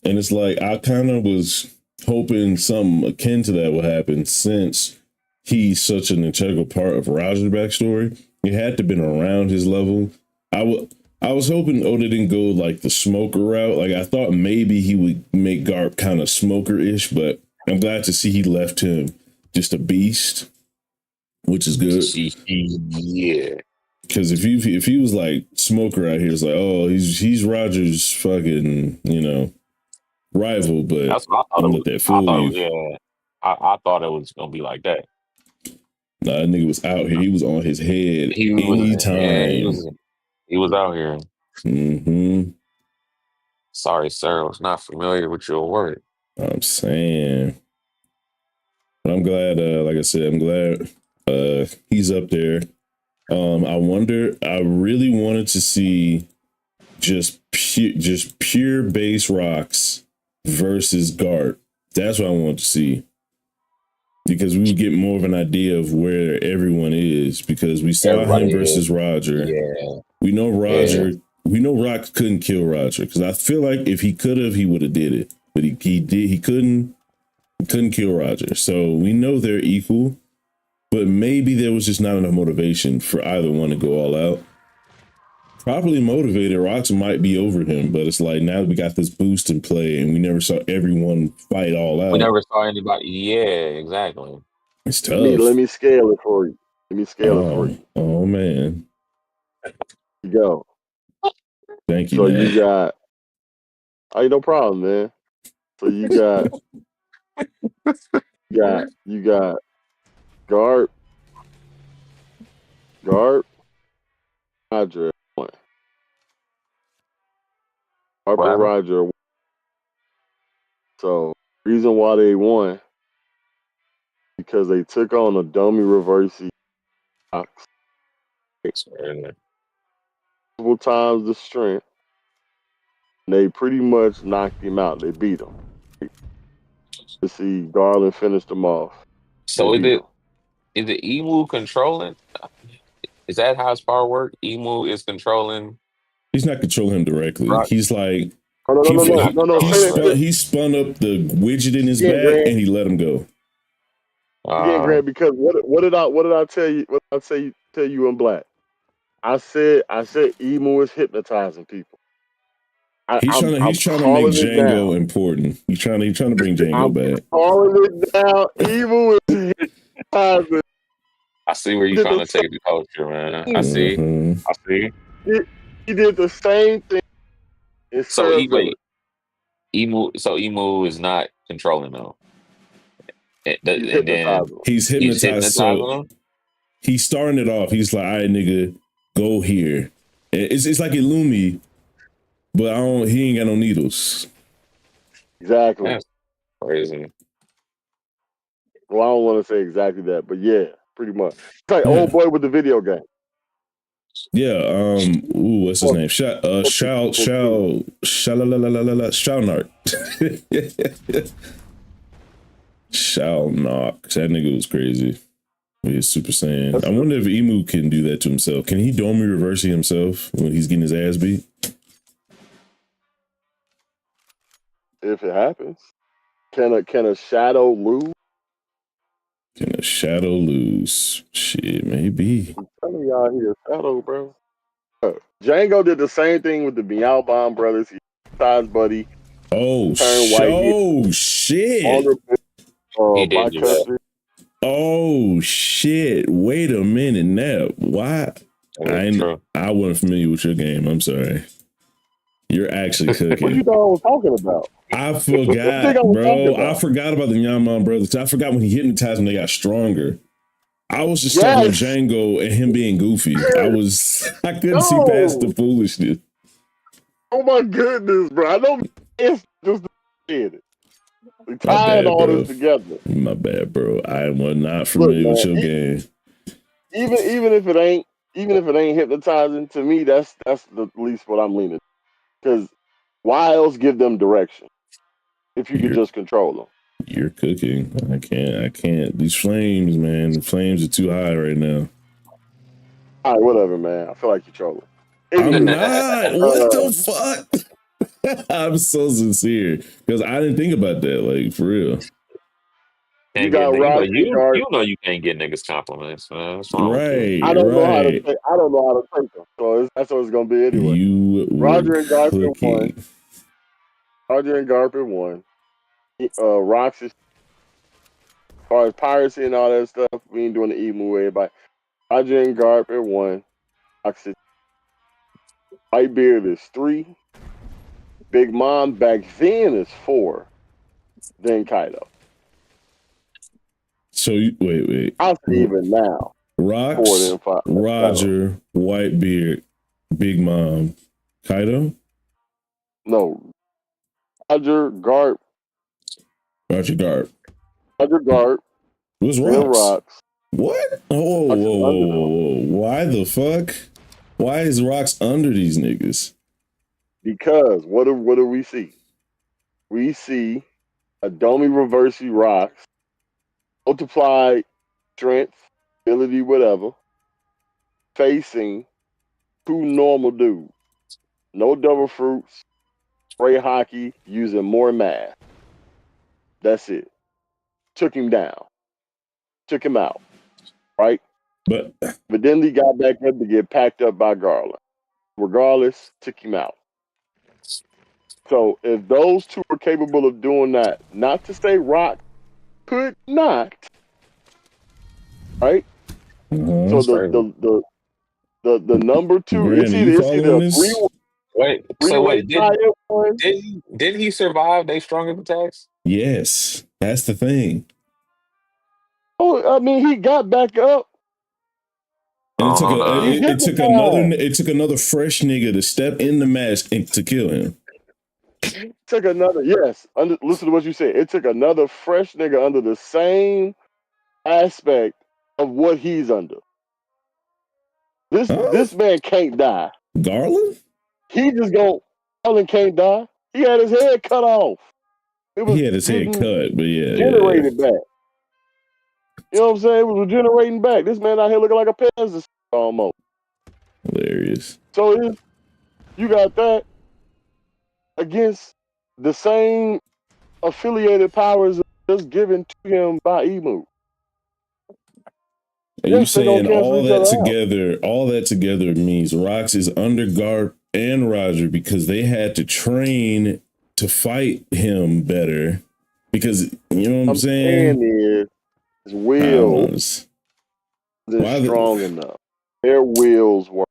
[SPEAKER 1] And it's like I kind of was hoping something akin to that would happen since he's such an integral part of Roger's backstory. It had to have been around his level. I was hoping Oda didn't go like the smoker route. Like I thought maybe he would make Garp kind of smoker-ish, but I'm glad to see he left him just a beast, which is good.
[SPEAKER 3] Yeah.
[SPEAKER 1] Because if he was like smoker out here, it's like, oh, he's Roger's fucking, rival, but
[SPEAKER 3] That's what I thought
[SPEAKER 1] don't
[SPEAKER 3] it
[SPEAKER 1] let
[SPEAKER 3] was.
[SPEAKER 1] that
[SPEAKER 3] I
[SPEAKER 1] fool
[SPEAKER 3] thought it
[SPEAKER 1] you.
[SPEAKER 3] was, yeah. I thought it was gonna be like that.
[SPEAKER 1] Nah, that nigga was out here. He was on his head
[SPEAKER 3] He was, yeah,
[SPEAKER 1] anytime.
[SPEAKER 3] he was out here.
[SPEAKER 1] Mm-hmm.
[SPEAKER 3] Sorry, sir, I was not familiar with your work.
[SPEAKER 1] I'm saying. But I'm glad, like I said, I'm glad he's up there. I really wanted to see just pure base rocks versus Gart. That's what I want to see. Because we would get more of an idea of where everyone is because we saw him
[SPEAKER 3] Everybody is,
[SPEAKER 1] versus Roger.
[SPEAKER 3] yeah,
[SPEAKER 1] We know
[SPEAKER 3] yeah.
[SPEAKER 1] Roger. We know Rock couldn't kill Roger because I feel like if he could have, he would have did it. But he did. He couldn't kill Roger. So we know they're equal. But maybe there was just not enough motivation for either one to go all out. Properly motivated, Rocks might be over him, but it's like now we got this boost in play, and we never saw everyone fight all
[SPEAKER 3] We
[SPEAKER 1] out.
[SPEAKER 3] never saw anybody. Yeah, exactly.
[SPEAKER 1] It's
[SPEAKER 2] Let
[SPEAKER 1] tough.
[SPEAKER 2] me scale it for you. Let me scale it for you.
[SPEAKER 1] Oh man.
[SPEAKER 2] You go.
[SPEAKER 1] Thank you,
[SPEAKER 2] So you
[SPEAKER 1] man.
[SPEAKER 2] got. Oh, no problem, man. So you got Garp, Roger one. Garp
[SPEAKER 3] What
[SPEAKER 2] and
[SPEAKER 3] happened?
[SPEAKER 2] Roger. So reason why they won because they took on a dummy reverse box multiple times the strength. And they pretty much knocked him out. They beat him. To see Garland finish them off. They
[SPEAKER 3] So
[SPEAKER 2] beat him.
[SPEAKER 3] is it Emu controlling? Is that how his power work? Emu is controlling
[SPEAKER 1] He's not controlling him directly.
[SPEAKER 3] Rock.
[SPEAKER 1] He's like
[SPEAKER 2] Oh, no, no,
[SPEAKER 1] he
[SPEAKER 2] no,
[SPEAKER 3] He's
[SPEAKER 2] no,
[SPEAKER 3] not
[SPEAKER 2] no, no.
[SPEAKER 1] he
[SPEAKER 3] controlling
[SPEAKER 2] Say
[SPEAKER 3] him,
[SPEAKER 2] that.
[SPEAKER 3] right?
[SPEAKER 1] spun he spun up the widget in his
[SPEAKER 2] Again,
[SPEAKER 1] back
[SPEAKER 2] Grant.
[SPEAKER 1] and he let him go.
[SPEAKER 2] Again, Grant. Because what did I tell you? What did I tell you in black? I said Emu is hypnotizing people.
[SPEAKER 1] He's
[SPEAKER 2] I'm
[SPEAKER 1] trying to make
[SPEAKER 2] calling it now.
[SPEAKER 1] Django important. He's trying to bring Django
[SPEAKER 2] I'm
[SPEAKER 1] back.
[SPEAKER 2] calling it now. Emu is hypnotizing.
[SPEAKER 3] I see where
[SPEAKER 2] He
[SPEAKER 3] you're
[SPEAKER 2] did
[SPEAKER 3] trying
[SPEAKER 2] the
[SPEAKER 3] to take the culture, man. I
[SPEAKER 2] same.
[SPEAKER 3] see.
[SPEAKER 1] Uh-huh.
[SPEAKER 3] I see.
[SPEAKER 2] He did the same thing in
[SPEAKER 3] So
[SPEAKER 2] Syrup Village.
[SPEAKER 3] wait, Emu is not controlling them.
[SPEAKER 2] He's
[SPEAKER 3] And then
[SPEAKER 2] hypnotizing.
[SPEAKER 1] He's
[SPEAKER 3] he's
[SPEAKER 1] hypnotized. So
[SPEAKER 3] hypnotizing them.
[SPEAKER 1] he's starting it off. He's like, all right, nigga, go here. It's like Illumi, but he ain't got no needles.
[SPEAKER 2] Exactly.
[SPEAKER 3] That's crazy.
[SPEAKER 2] Well, I don't want to say exactly that, but yeah, pretty much. It's like
[SPEAKER 1] Yeah.
[SPEAKER 2] old boy with the video game.
[SPEAKER 1] Yeah. What's his name? Shalnark. Shalnark. That nigga was crazy. He's Super Saiyan. I wonder if Emu can do that to himself. Can he Domi reversing himself when he's getting his ass beat?
[SPEAKER 2] If it happens, can a shadow lose?
[SPEAKER 1] Can a shadow lose? Shit, maybe.
[SPEAKER 2] I'm telling y'all here, shadow, bro. Django did the same thing with the Meow Bomb brothers. He size buddy.
[SPEAKER 1] Oh,
[SPEAKER 2] Turn white.
[SPEAKER 1] shit.
[SPEAKER 3] He did
[SPEAKER 2] My
[SPEAKER 3] do that.
[SPEAKER 2] country.
[SPEAKER 1] Oh shit. Wait a minute now. Why? I wasn't familiar with your game. I'm sorry. You're actually cooking.
[SPEAKER 2] What you thought I was talking about?
[SPEAKER 1] I forgot, bro. I forgot about the Yaman brothers. I forgot when he hypnotized them, they got stronger. I was just stuck on Django and him being goofy. I couldn't see past the foolishness.
[SPEAKER 2] Oh my goodness, bro. I know it's just the we tied all this together.
[SPEAKER 1] My bad, bro. I was not familiar with your game.
[SPEAKER 2] Even if it ain't hypnotizing, to me, that's the least what I'm leaning. Because why else give them direction if you could just control them?
[SPEAKER 1] You're cooking. I can't. These flames, man. The flames are too high right now.
[SPEAKER 2] All right, whatever, man. I feel like you're trolling.
[SPEAKER 1] I'm not. What the fuck? I'm so sincere because I didn't think about that. Like, for real.
[SPEAKER 3] You know you can't get niggas compliments, man. What's wrong with you?
[SPEAKER 2] I don't know how to take them. So that's what it's gonna be anyway. Roger and Garfield won. Roger and Garfield won. Rocks is, as far as piracy and all that stuff, we ain't doing the emu way. But Roger and Garfield won. Rocks is, Whitebeard is 3. Big Mom back then is 4. Then Kaido.
[SPEAKER 1] So wait.
[SPEAKER 2] I'll see even now.
[SPEAKER 1] Rocks, 4 then 5. Roger, Whitebeard, Big Mom, Kaido.
[SPEAKER 2] No, Roger Garp.
[SPEAKER 1] What's Rocks? What? Whoa. Why the fuck? Why is Rocks under these niggas?
[SPEAKER 2] Because what do we see? We see a Domi Reversi Rocks, multiplied strength, ability, whatever, facing 2 normal dudes. No double fruits, spray hockey, using more math. That's it. Took him down. Took him out. Right? But then he got back up to get packed up by Garland. Regardless, took him out. So if those two are capable of doing that, not to say Rock could not, right? So the number 2, it's either a 3.
[SPEAKER 3] Wait. Didn't he survive they strongest attacks?
[SPEAKER 1] Yes, that's the thing.
[SPEAKER 2] Oh, I mean, he got back up.
[SPEAKER 1] And it took another fresh nigga to step in the mask and to kill him.
[SPEAKER 2] Listen to what you said. It took another fresh nigga under the same aspect of what he's under. This man can't die.
[SPEAKER 1] Garland?
[SPEAKER 2] Garland can't die. He had his head cut off.
[SPEAKER 1] He had his head cut, but
[SPEAKER 2] generated back. You know what I'm saying? It was regenerating back. This man out here looking like a peasant almost.
[SPEAKER 1] Hilarious.
[SPEAKER 2] So you got that against the same affiliated powers just given to him by Emu.
[SPEAKER 1] Are you saying all that together means Rocks is under Garp and Roger because they had to train to fight him better? Because you know what I'm saying?
[SPEAKER 2] His wills isn't strong enough. Their wills were.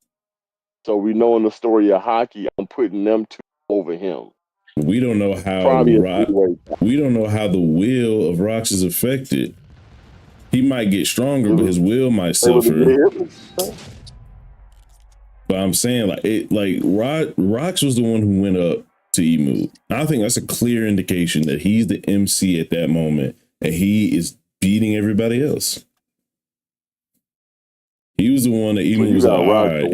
[SPEAKER 2] So we know in the story of hockey, I'm putting them two over him.
[SPEAKER 1] We don't know how the will of Rocks is affected. He might get stronger, but his will might suffer. But I'm saying Rocks was the one who went up to Emu. I think that's a clear indication that he's the MC at that moment and he is beating everybody else. He was the one that Emu was like, all right.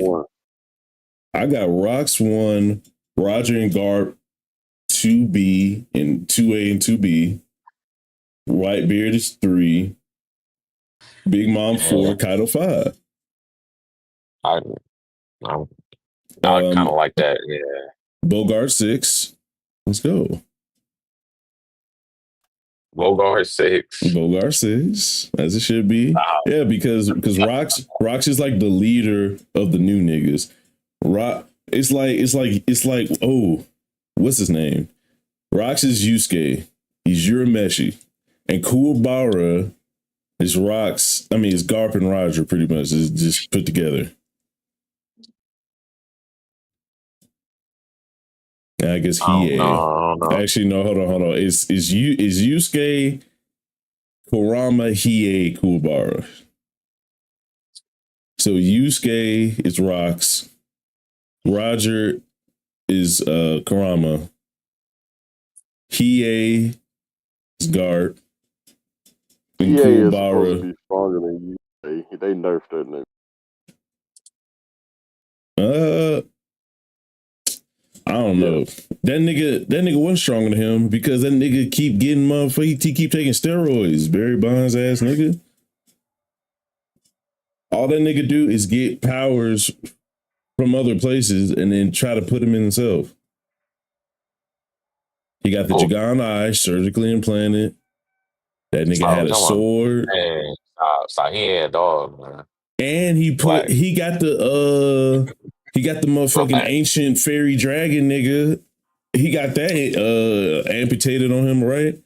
[SPEAKER 1] I got Rocks 1, Roger and Garp 2B and 2A and 2B. Whitebeard is 3. Big Mom 4,
[SPEAKER 3] Yeah,
[SPEAKER 1] Kaido 5.
[SPEAKER 3] I I, I kind of
[SPEAKER 1] Um,
[SPEAKER 3] like that. Yeah.
[SPEAKER 1] Bogart 6. Let's go.
[SPEAKER 3] Bogart 6.
[SPEAKER 1] Bogart 6, as it should be.
[SPEAKER 3] Wow.
[SPEAKER 1] Yeah, because Rox is like the leader of the new niggas. Rock, it's like oh, what's his name? Rox is Yusuke. He's Urameshi. And Kuwabara is Rox. I mean, it's Garp and Roger pretty much. It's just put together. And I guess
[SPEAKER 3] I don't know.
[SPEAKER 1] Hiei.
[SPEAKER 3] I don't know.
[SPEAKER 1] Actually, no, hold on. It's Yusuke, Kurama, Hiei, Kuwabara. So Yusuke is Rox. Roger is Kurama. Hiei is Garp. And
[SPEAKER 2] EA is supposed to
[SPEAKER 1] Kuwabara.
[SPEAKER 2] be stronger than you. They nerfed that nigga.
[SPEAKER 1] Uh, I don't
[SPEAKER 2] Yeah.
[SPEAKER 1] know. That nigga wasn't stronger than him because that nigga keep getting motherfucker. He keep taking steroids. Barry Bonds ass nigga. All that nigga do is get powers from other places and then try to put them in himself. He got the
[SPEAKER 3] Oh,
[SPEAKER 1] Jagan eye surgically implanted. That nigga
[SPEAKER 3] stop
[SPEAKER 1] had a
[SPEAKER 3] talking about.
[SPEAKER 1] sword,
[SPEAKER 3] Man, stop. He had dog, man.
[SPEAKER 1] and
[SPEAKER 3] Black.
[SPEAKER 1] he got the motherfucking
[SPEAKER 3] Black.
[SPEAKER 1] ancient fairy dragon nigga. He got that amputated on him, right?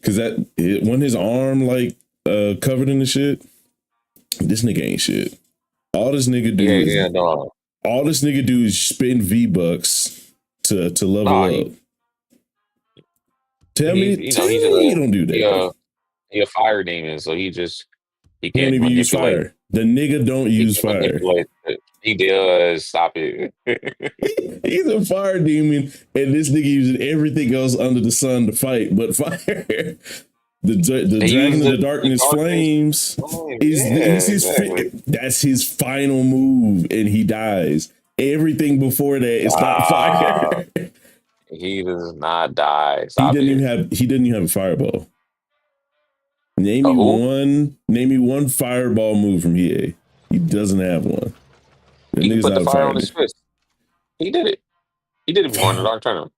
[SPEAKER 1] Because when his arm like covered in the shit, this nigga ain't shit. All this nigga do is
[SPEAKER 3] Yeah, dog.
[SPEAKER 1] spend V-Bucks to
[SPEAKER 3] Nah,
[SPEAKER 1] level up. Tell
[SPEAKER 3] he's
[SPEAKER 1] me he don't do that.
[SPEAKER 3] he a fire demon, so he
[SPEAKER 1] He don't
[SPEAKER 3] can
[SPEAKER 1] even use
[SPEAKER 3] manipulate.
[SPEAKER 1] fire. The nigga don't
[SPEAKER 3] He
[SPEAKER 1] use
[SPEAKER 3] can
[SPEAKER 1] fire.
[SPEAKER 3] manipulate. He does. Stop it.
[SPEAKER 1] He's a fire demon, and this nigga using everything else under the sun to fight, but fire. The
[SPEAKER 3] He
[SPEAKER 1] dragon
[SPEAKER 3] used
[SPEAKER 1] of the
[SPEAKER 3] the
[SPEAKER 1] darkness
[SPEAKER 3] darkness.
[SPEAKER 1] flames
[SPEAKER 3] Oh,
[SPEAKER 1] is
[SPEAKER 3] yeah,
[SPEAKER 1] his
[SPEAKER 3] exactly.
[SPEAKER 1] that's his final move, and he dies. Everything before that is not
[SPEAKER 3] Ah,
[SPEAKER 1] fire.
[SPEAKER 3] he does not die.
[SPEAKER 1] he
[SPEAKER 3] Stop
[SPEAKER 1] didn't even
[SPEAKER 3] it.
[SPEAKER 1] have a fireball.
[SPEAKER 3] Who?
[SPEAKER 1] Name me one fireball move from EA. He doesn't have one. That
[SPEAKER 3] He
[SPEAKER 1] nigga's
[SPEAKER 3] put the
[SPEAKER 1] not a
[SPEAKER 3] fire
[SPEAKER 1] fire
[SPEAKER 3] on his
[SPEAKER 1] dude.
[SPEAKER 3] fist. He did it. He did it before in the Dark Tournament.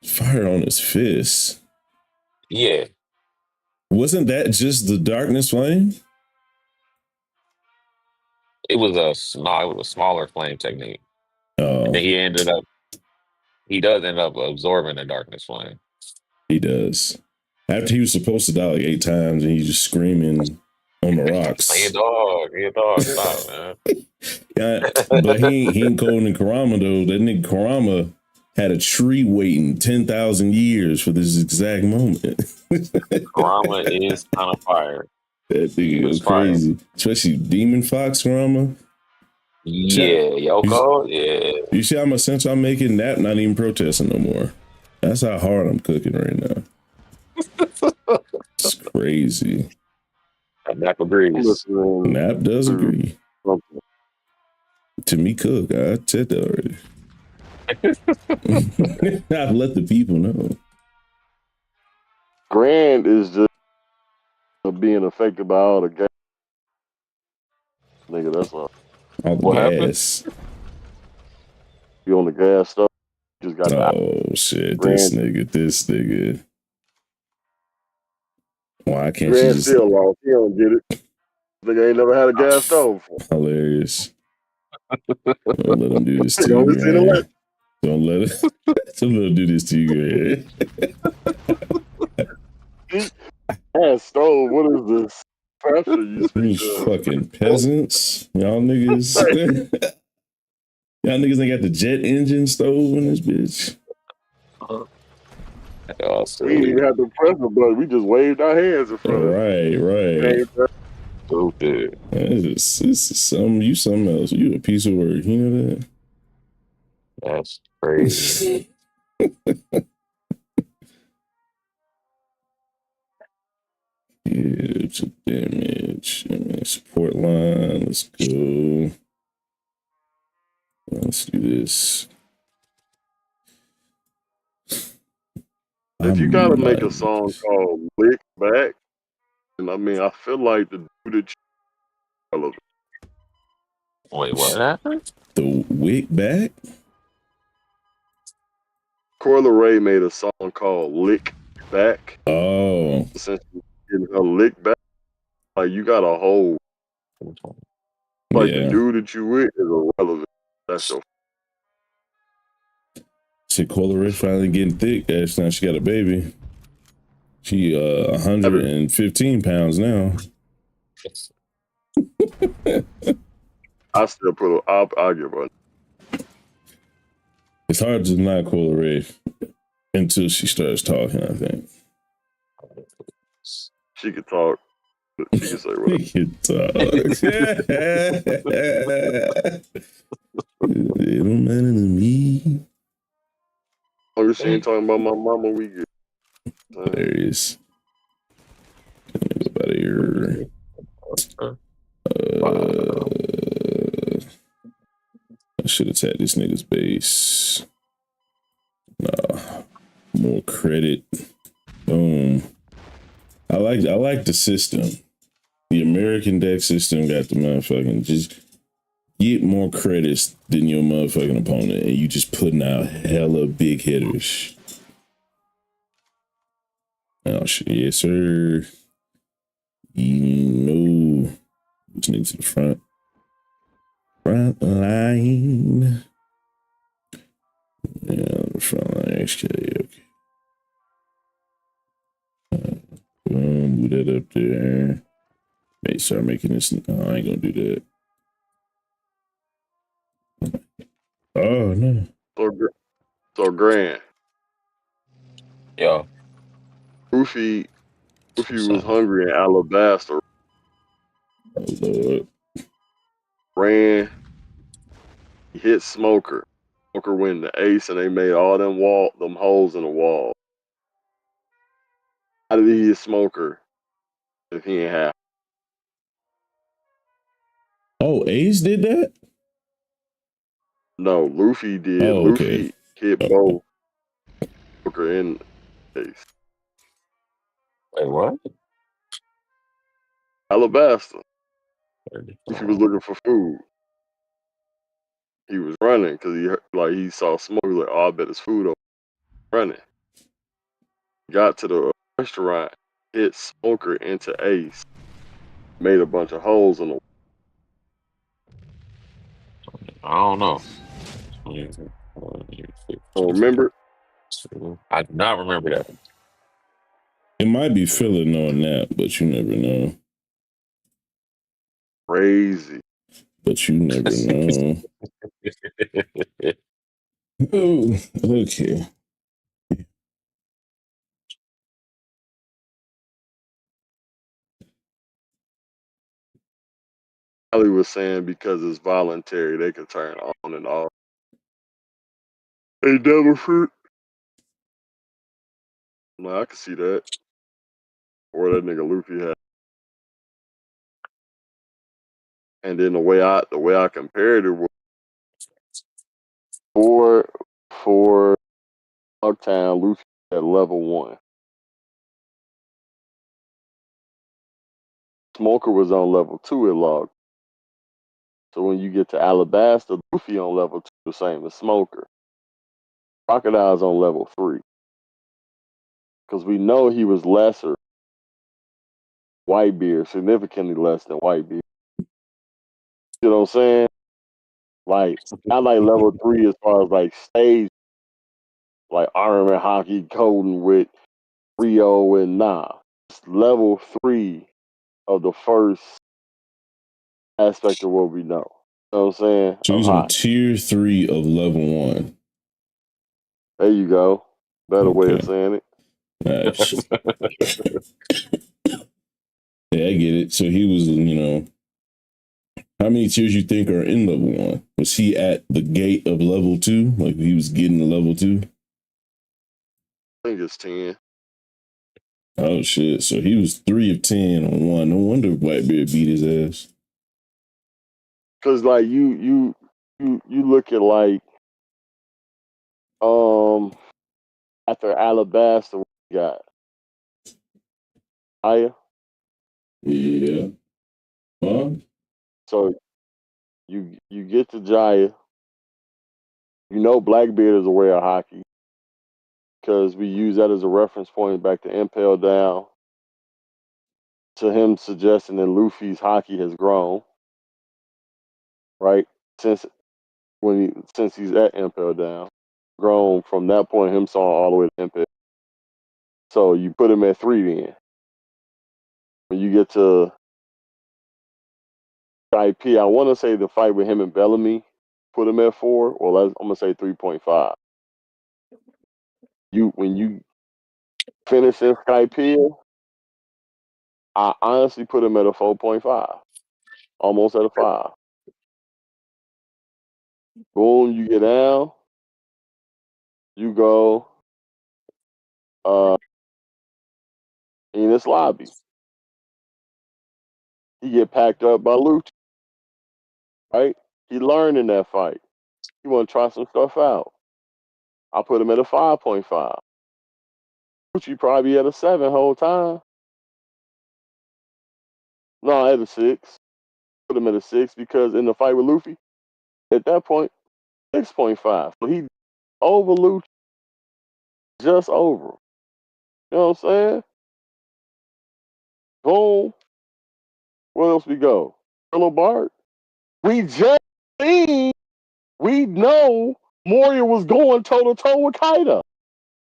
[SPEAKER 1] Fire on his fist.
[SPEAKER 3] Yeah,
[SPEAKER 1] Wasn't that just the darkness flame?
[SPEAKER 3] it was a smaller flame technique, and
[SPEAKER 1] Oh,
[SPEAKER 3] then he does end up absorbing the darkness flame.
[SPEAKER 1] he does. After he was supposed to die like 8 times and he's just screaming on the rocks.
[SPEAKER 3] He a dog. Stop, man.
[SPEAKER 1] Yeah, but he ain't colder than Karama though. That nigga Karama had a tree waiting 10,000 years for this exact moment.
[SPEAKER 3] Karama is kind of fire.
[SPEAKER 1] That
[SPEAKER 3] He
[SPEAKER 1] nigga
[SPEAKER 3] was
[SPEAKER 1] go
[SPEAKER 3] fire.
[SPEAKER 1] crazy. Especially Demon Fox Karama.
[SPEAKER 3] Yeah,
[SPEAKER 1] You,
[SPEAKER 3] Yoko. Yeah.
[SPEAKER 1] you see how much sense I'm making? Nap not even protesting no more. That's how hard I'm cooking right now. It's crazy.
[SPEAKER 3] Nap agrees.
[SPEAKER 1] Nap does
[SPEAKER 2] to
[SPEAKER 1] agree.
[SPEAKER 2] something.
[SPEAKER 1] To me, cook. I said that already. I've let the people know.
[SPEAKER 2] Grand is just being affected by all the gas. Nigga, that's all.
[SPEAKER 1] All the
[SPEAKER 3] What happened?
[SPEAKER 1] gas.
[SPEAKER 2] You on the gas stuff, you just got the
[SPEAKER 1] Oh shit! This
[SPEAKER 2] Grand.
[SPEAKER 1] nigga. Why can't you
[SPEAKER 2] Grand
[SPEAKER 1] just
[SPEAKER 2] still lost. He don't get it. Nigga ain't never had a gas stove before.
[SPEAKER 1] hilarious? Don't let him do this to
[SPEAKER 2] He
[SPEAKER 1] you,
[SPEAKER 2] only seen it
[SPEAKER 1] man.
[SPEAKER 2] once.
[SPEAKER 1] Don't let him do this to you, man.
[SPEAKER 2] Gas stove. What is this pressure you speak
[SPEAKER 1] These
[SPEAKER 2] of?
[SPEAKER 1] fucking peasants, y'all niggas. Y'all niggas ain't got the jet engine stove in this bitch.
[SPEAKER 3] Oh,
[SPEAKER 2] We didn't even have to press the button. We just waved our hands in front of it.
[SPEAKER 1] Right.
[SPEAKER 3] stupid.
[SPEAKER 1] This is something else. You a piece of work. You know that?
[SPEAKER 3] That's crazy.
[SPEAKER 1] Yeah, it's a damage. Support line. Let's go. Let's do this.
[SPEAKER 2] If you gotta make a song called Lick Back, And I mean, I feel like the dude that relevant.
[SPEAKER 3] Wait, what happened?
[SPEAKER 1] The wick back?
[SPEAKER 2] Coyle Ray made a song called "Lick Back."
[SPEAKER 1] Oh,
[SPEAKER 2] Essentially, getting her lick back. Like you got a whole. Like the
[SPEAKER 1] yeah.
[SPEAKER 2] dude that you with is irrelevant. That's your.
[SPEAKER 1] See, Coyle Ray finally getting thick. That's now she got a baby. She 115 pounds now.
[SPEAKER 2] I still put. I'll give her.
[SPEAKER 1] It's hard to deny Coyle Ray until she starts talking, I think.
[SPEAKER 2] She could talk. She can say whatever.
[SPEAKER 1] She can talk. It don't matter to me.
[SPEAKER 2] Oh, she ain't talking about my mama. We good.
[SPEAKER 1] Hilarious. Get out of here. I should have tagged this nigga's base. Nah. More credit. Boom. I like the system. The American deck system got the motherfucking just get more credits than your motherfucking opponent, and you just putting out hella big hitters. Oh shit, yes sir. You know, this nigga to the front. Front line. Yeah, the front line. Okay. Boom, move that up there. May start making this. No, I ain't gonna do that. Oh no.
[SPEAKER 2] So Grant.
[SPEAKER 3] Yo.
[SPEAKER 2] Goofy was hungry in Alabaster.
[SPEAKER 1] Oh Lord.
[SPEAKER 2] Ran. He hit Smoker. Smoker went the ace, and they made all them holes in the wall. How did he hit Smoker if he ain't have?
[SPEAKER 1] Oh, Ace did that?
[SPEAKER 2] No, Luffy did.
[SPEAKER 1] Oh, okay.
[SPEAKER 2] Luffy hit both Smoker and ace.
[SPEAKER 3] Wait, what?
[SPEAKER 2] Alabaster. Luffy was looking for food. He was running because he saw smoke. He was like, "Oh, I bet it's food over." Running. Got to the restaurant, hit Smoker into Ace, made a bunch of holes in the.
[SPEAKER 3] I don't know.
[SPEAKER 2] Oh, remember?
[SPEAKER 3] I do not remember that.
[SPEAKER 1] It might be filler knowing that, but you never know.
[SPEAKER 2] Crazy.
[SPEAKER 1] But you never know. Oh, okay.
[SPEAKER 2] Ali was saying because it's voluntary, they could turn on and off. Hey, devil fruit. No, I can see that. Or that nigga Luffy had. And then the way I compared it was for Dogtown, Luffy at level 1. Smoker was on level 2 at log. So when you get to Alabaster, Luffy on level 2, the same as Smoker. Crocodile's on level 3. Because we know he was lesser. Whitebeard, significantly less than Whitebeard. You know what I'm saying? Like, not like level 3 as far as like stage, like Iron Man Hockey coding with Rio and It's level 3 of the first aspect of what we know. You know what I'm saying?
[SPEAKER 1] So
[SPEAKER 2] Of
[SPEAKER 1] he's on
[SPEAKER 2] hockey.
[SPEAKER 1] tier 3 of level 1.
[SPEAKER 2] There you go. Better way of
[SPEAKER 1] Okay.
[SPEAKER 2] saying it.
[SPEAKER 1] Nice. Yeah, I get it. So he was, how many tiers you think are in level 1? Was he at the gate of level 2? Like he was getting to level 2?
[SPEAKER 2] I think it's 10.
[SPEAKER 1] Oh shit. So he was 3 of 10 on 1. No wonder Whitebeard beat his ass.
[SPEAKER 2] Cause like you look at like after Alabaster we got Aya.
[SPEAKER 1] Yeah. Huh?
[SPEAKER 2] So you get to Jaya. You know Blackbeard is aware of hockey because we use that as a reference point back to Impel Down to him suggesting that Luffy's hockey has grown, right? Since since he's at Impel Down, grown from that point him sawing all the way to Impel. So you put him at 3 then. When you get to IP, I want to say the fight with him and Bellamy put him at 4. Well, I'm gonna say 3.5. When you finish in Skypiea, I honestly put him at a 4.5, almost at a 5. Boom, you get down, you go in this lobby. He get packed up by Lucci, right? He learned in that fight. He want to try some stuff out. I put him at a 5.5. Lucci probably at a 7 whole time. No, at a 6. Put him at a 6 because in the fight with Luffy, at that point, 6.5. So he over Lucci, just over. You know what I'm saying? Boom. Where else we go? Hello, Bart. We just seen, we know Moria was going toe to toe with Kaido.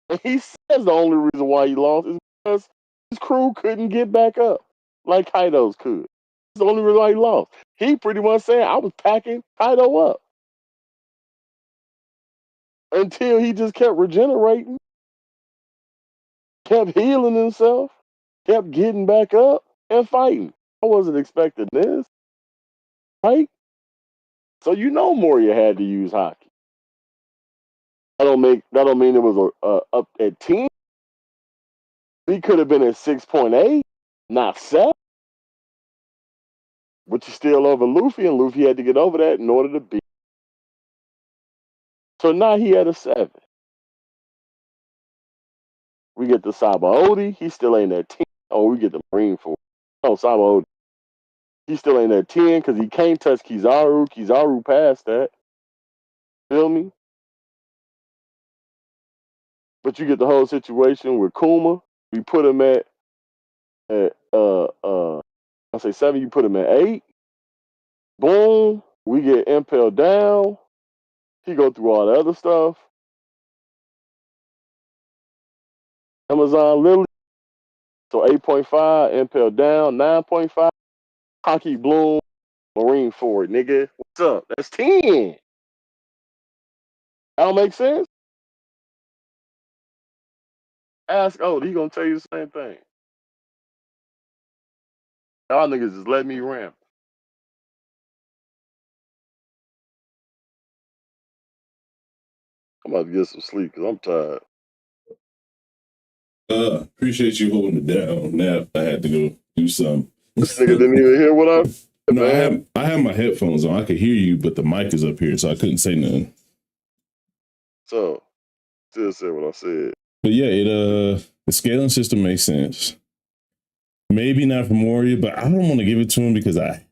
[SPEAKER 2] And he says the only reason why he lost is because his crew couldn't get back up like Kaido's could. That's the only reason why he lost. He pretty much saying, I was packing Kaido up until he just kept regenerating, kept healing himself, kept getting back up and fighting. I wasn't expecting this, right? So you know Moria had to use hockey. That don't mean it was up at 10. He could have been at 6.8, not 7. But you still over Luffy, and Luffy had to get over that in order to beat. So now he had a 7. We get the Sabaody, he still ain't at 10. Oh, we get the Marine Force. Oh, Sabaody. He still ain't at 10 because he can't touch Kizaru. Kizaru passed that. Feel me? But you get the whole situation with Kuma. We put him at I say 7, you put him at 8. Boom. We get Impel down. He go through all the other stuff. Amazon Lily. So 8.5, Impel down, 9.5. Hockey Bloom, Marine Ford, nigga. What's up? That's 10. That don't make sense? Ask Odie, he gonna tell you the same thing. Y'all niggas just let me ramp. I'm about to get some sleep because I'm tired.
[SPEAKER 1] Appreciate you holding it down. Now I had to go do something.
[SPEAKER 2] This nigga didn't even hear what I said,
[SPEAKER 1] No,
[SPEAKER 2] man.
[SPEAKER 1] I have my headphones on. I could hear you, but the mic is up here, so I couldn't say nothing.
[SPEAKER 2] So, still said what I said.
[SPEAKER 1] But yeah, the scaling system makes sense. Maybe not for Moria, but I don't want to give it to him because I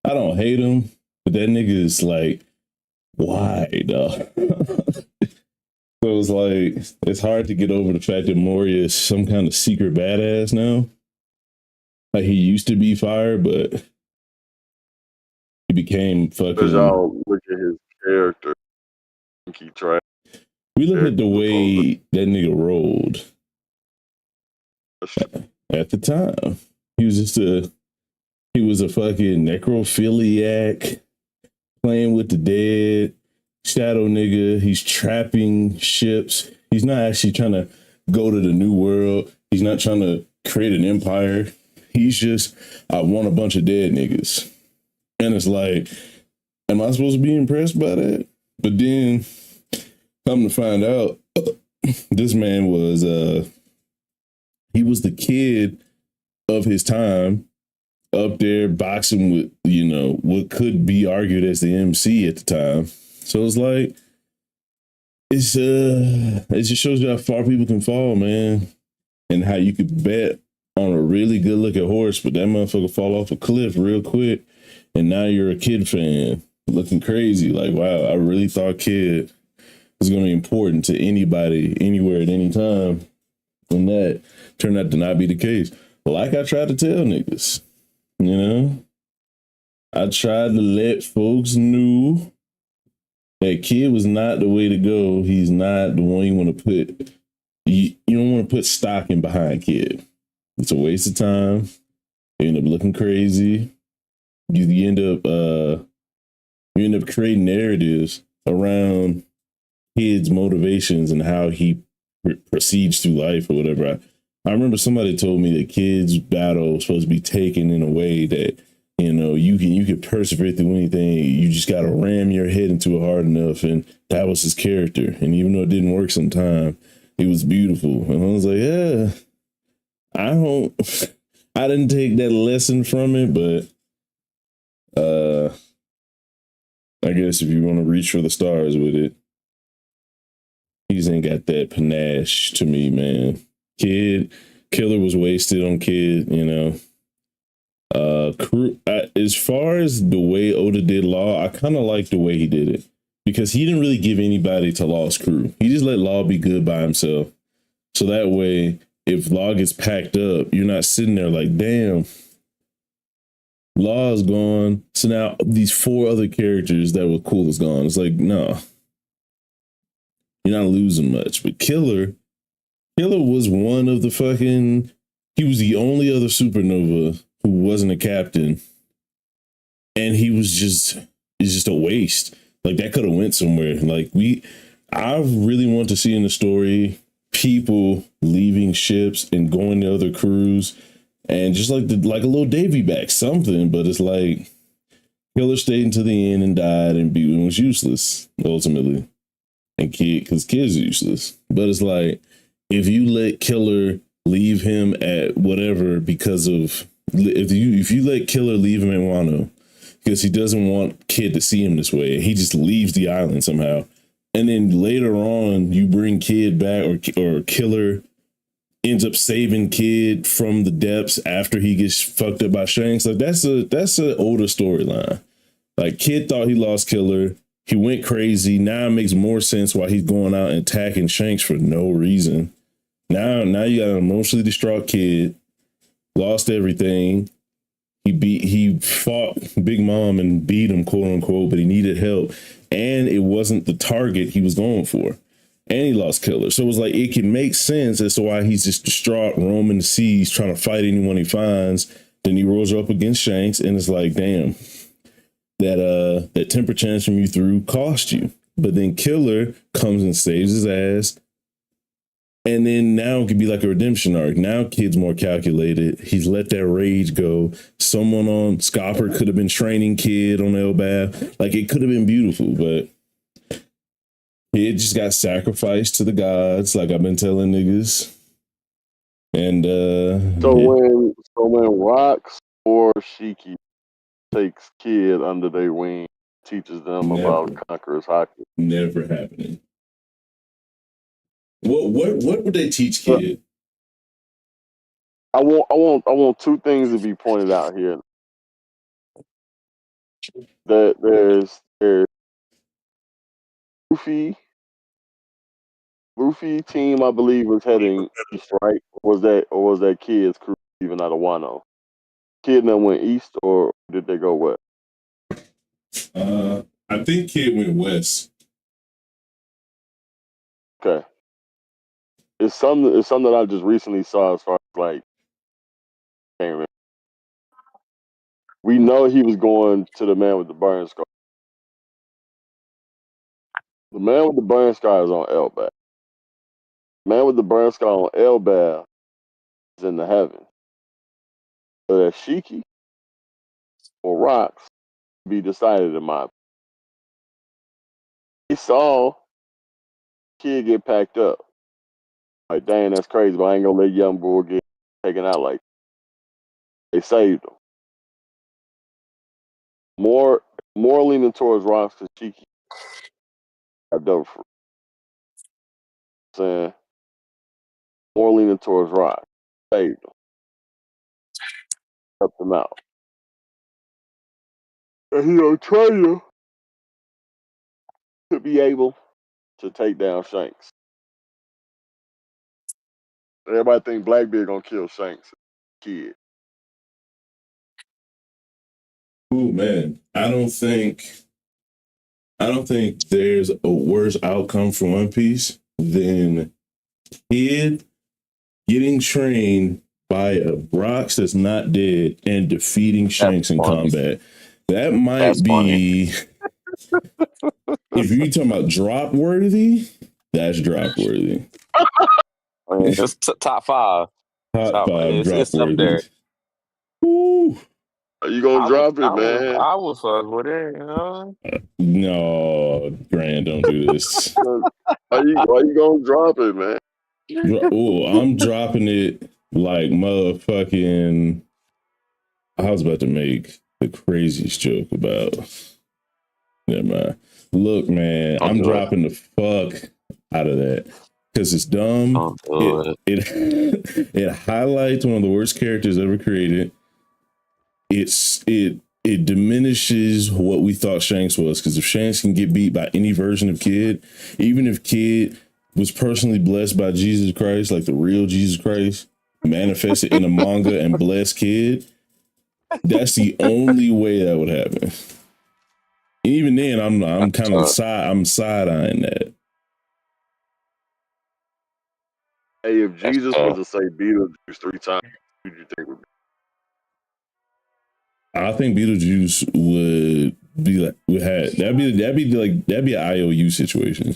[SPEAKER 1] don't hate him, but that nigga is like wide. So it's like it's hard to get over the fact that Moria is some kind of secret badass now. Like he used to be fire, but he became
[SPEAKER 2] Because
[SPEAKER 1] fucking.
[SPEAKER 2] y'all look at his character and keep trying.
[SPEAKER 1] We look at the way that nigga rolled at the time. He was a fucking necrophiliac playing with the dead shadow nigga. He's trapping ships. He's not actually trying to go to the new world. He's not trying to create an empire. He's just, I want a bunch of dead niggas. And it's like, am I supposed to be impressed by that? But then come to find out, this man was he was the kid of his time up there boxing with, what could be argued as the MC at the time. So it's like it just shows you how far people can fall, man, and how you could bet on a really good looking horse, but that motherfucker fall off a cliff real quick, and now you're a Kid fan looking crazy. Like, wow, I really thought Kid was going to be important to anybody, anywhere, at any time, and that turned out to not be the case. Like I tried to tell niggas, you know, I tried to let folks know that Kid was not the way to go. He's not the one you want to put. You don't want to put stock in behind Kid. It's a waste of time. You end up looking crazy. You end up creating narratives around Kid's motivations and how he proceeds through life or whatever. I remember somebody told me that Kid's battle was supposed to be taken in a way that, you know, you can persevere through anything. You just got to ram your head into it hard enough, and that was his character. And even though it didn't work sometime, it was beautiful. And I was like, yeah, I didn't take that lesson from it, but I guess if you want to reach for the stars with it, he just ain't got that panache to me, man. Killer was wasted on Kid, you know. As far as the way Oda did Law, I kind of like the way he did it because he didn't really give anybody to Law's crew. He just let Law be good by himself. So that way, if Law gets packed up, you're not sitting there like, damn, Law is gone. So now these 4 other characters that were cool is gone. It's like, no, you're not losing much. But Killer was one of the fucking, he was the only other supernova who wasn't a captain. And it's just a waste. Like that could have went somewhere. Like I really want to see in the story people leaving ships and going to other crews and just like a little Davy back, something, but it's like Killer stayed until the end and died and was useless ultimately. And because Kid's useless. But it's like, if you let Killer leave him at whatever because of, if you let Killer leave him at Wano because he doesn't want Kid to see him this way, he just leaves the island somehow. And then later on, you bring Kid back, or Killer ends up saving Kid from the depths after he gets fucked up by Shanks. Like that's an older storyline. Like Kid thought he lost Killer. He went crazy. Now it makes more sense why he's going out and attacking Shanks for no reason. Now you got an emotionally distraught Kid, lost everything. He fought Big Mom and beat him, quote unquote, but he needed help. And it wasn't the target he was going for. And he lost Killer. So it was like, it can make sense as to why he's just distraught, roaming the seas, trying to fight anyone he finds. Then he rolls up against Shanks, and it's like, damn, that temper tantrum you threw cost you. But then Killer comes and saves his ass. And then now it could be like a redemption arc. Now Kid's more calculated. He's let that rage go. Someone on Scopper could have been training Kid on Elbaf. Like it could have been beautiful, but Kid just got sacrificed to the gods, like I've been telling niggas. And
[SPEAKER 2] so when Rocks or Shiki takes Kid under their wing, teaches them about Conqueror's hockey.
[SPEAKER 1] Never happening. What would they teach Kid?
[SPEAKER 2] I want 2 things to be pointed out here. That there's Luffy team, I believe, was heading east, right? Or was that Kid's crew even out of Wano? Kid and them went east, or did they go west?
[SPEAKER 1] I think Kid went west.
[SPEAKER 2] Okay. It's something that I just recently saw as far as like, can't remember. We know he was going to the man with the burn scar. The man with the burn scar is on Elbaf. The man with the burn scar on Elbaf is in the heaven. But Shiki or Rocks be decided in my opinion. He saw Kid get packed up. Like, dang, that's crazy, but I ain't gonna let young boy get taken out like that. They saved him. More leaning towards Rocks because Shiki got double for saying more leaning towards Rocks. Saved him. help him out. And he'll train you to be able to take down Shanks. Everybody think Blackbeard gonna kill Shanks. Kid.
[SPEAKER 1] Ooh, man, I don't think there's a worse outcome for One Piece than Kid getting trained by a Brox that's not dead and defeating Shanks in combat. That might be, if you're talking about drop worthy, that's drop worthy.
[SPEAKER 3] It's top five.
[SPEAKER 1] Top five drop
[SPEAKER 3] It's up
[SPEAKER 1] worthy.
[SPEAKER 3] there.
[SPEAKER 1] Ooh.
[SPEAKER 2] Are you gonna drop it, man?
[SPEAKER 3] I will fuck with it, you know?
[SPEAKER 1] No, Grant, don't do this.
[SPEAKER 2] Why you gonna drop it, man?
[SPEAKER 1] Oh, I'm dropping it like motherfucking. I was about to make the craziest joke about. Never mind. Look, man, I'm dropping the fuck out of that because it's dumb. It highlights one of the worst characters ever created. It diminishes what we thought Shanks was, because if Shanks can get beat by any version of Kid, even if Kid was personally blessed by Jesus Christ, like the real Jesus Christ, manifested in a manga and blessed Kid, that's the only way that would happen. Even then, I'm kind of side-eyeing that.
[SPEAKER 2] Hey, if Jesus was to say Beetlejuice 3 times, who do you think would be?
[SPEAKER 1] I think Beetlejuice would be like that'd be an IOU situation.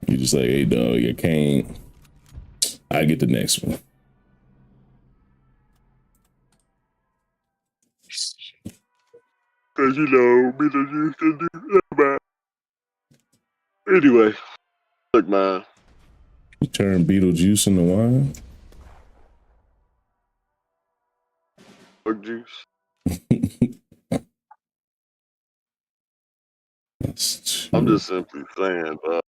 [SPEAKER 1] You're just like, hey dog, you can't. I get the next one.
[SPEAKER 2] Cause Beetlejuice can do that. Anyway, look, man.
[SPEAKER 1] You turn Beetlejuice into wine.
[SPEAKER 2] Fuck juice. I'm just simply saying, bro.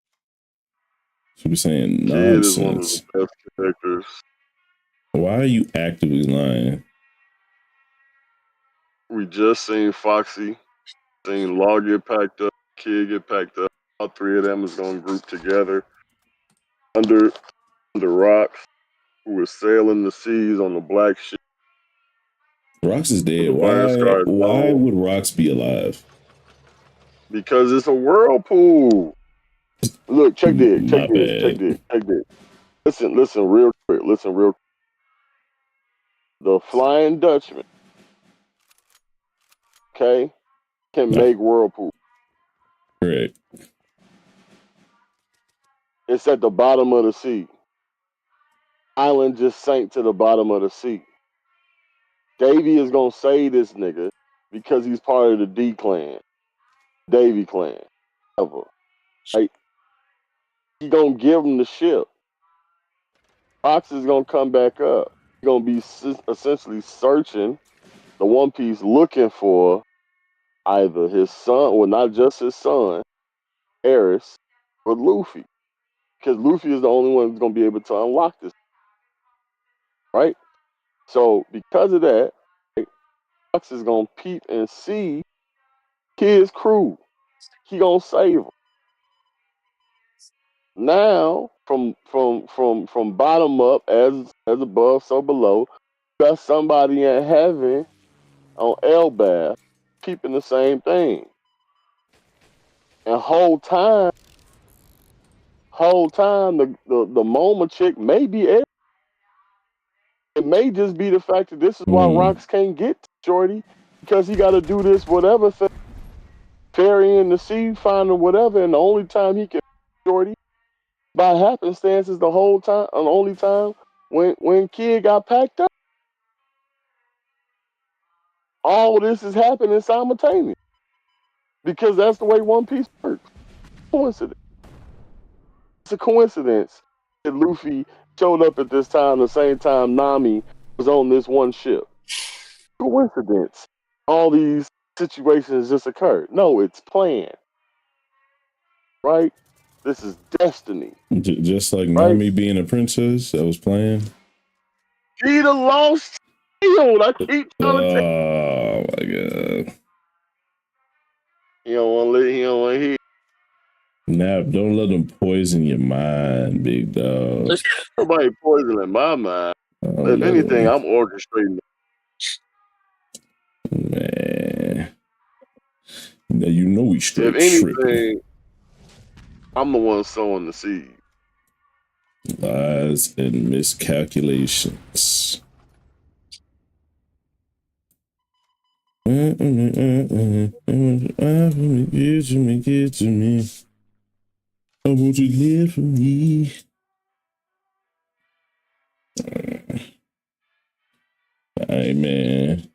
[SPEAKER 1] Should be saying nonsense.
[SPEAKER 2] Kid is one of the best characters.
[SPEAKER 1] Why are you actively lying?
[SPEAKER 2] We just seen Foxy, seen Law get packed up, Kid get packed up. All three of them is gonna group together under Rocks, who was sailing the seas on the black ship.
[SPEAKER 1] Rox is dead. Why would Rox be alive?
[SPEAKER 2] Because it's a whirlpool. Look, check this. Listen real quick. The Flying Dutchman, okay, can make whirlpool.
[SPEAKER 1] Correct.
[SPEAKER 2] It's at the bottom of the sea. Island just sank to the bottom of the sea. Davy is gonna save this nigga because he's part of the D clan, Davy clan. Like, he gonna give him the ship. Fox is gonna come back up. He's gonna be essentially searching the One Piece, looking for either his son, well, not just his son, Eris, but Luffy. Because Luffy is the only one who's gonna be able to unlock this. Right? So because of that, Fox is gonna peep and see Kid's crew. He gonna save them. Now, from bottom up, as above, so below, got somebody in heaven on Elbaf peeping the same thing. And whole time the MoMA chick may be Eris. It may just be the fact that this is why Rocks can't get to Shorty, because he got to do this whatever thing, ferrying the sea, finding whatever, and the only time he can Shorty by happenstance is the whole time, and the only time when Kid got packed up. All this is happening simultaneously because that's the way One Piece works. Coincidence. It's a coincidence that Luffy showed up at this time, the same time Nami was on this one ship. Coincidence. All these situations just occurred. No, it's planned. Right? This is destiny.
[SPEAKER 1] Just like Nami being a princess, that was planned.
[SPEAKER 2] Peter lost shield. I keep trying to take.
[SPEAKER 1] Oh my god.
[SPEAKER 2] He don't want to let. He don't want to hit.
[SPEAKER 1] Nap, don't let them poison your mind, big dog.
[SPEAKER 2] Nobody poisoning my mind.
[SPEAKER 1] Don't
[SPEAKER 2] If
[SPEAKER 1] let
[SPEAKER 2] anything,
[SPEAKER 1] 'em.
[SPEAKER 2] I'm orchestrating.
[SPEAKER 1] Man. Now you know we
[SPEAKER 2] If
[SPEAKER 1] straight tripping.
[SPEAKER 2] anything, I'm the one sowing the seed.
[SPEAKER 1] Lies and miscalculations. Give to me. I want you to live for me. Hey man.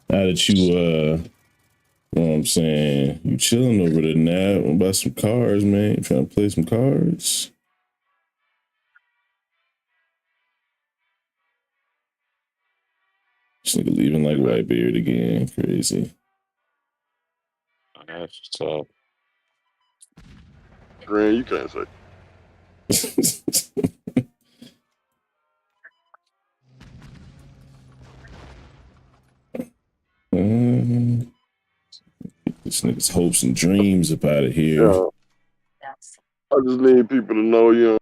[SPEAKER 1] Now that you know what I'm saying, you chilling over there now about some cards, man. You trying to play some cards? This nigga leaving like Whitebeard again. Crazy.
[SPEAKER 3] That's tough.
[SPEAKER 2] Grant, you can't say.
[SPEAKER 1] This nigga's hopes and dreams up out of here.
[SPEAKER 2] Yeah. I just need people to know,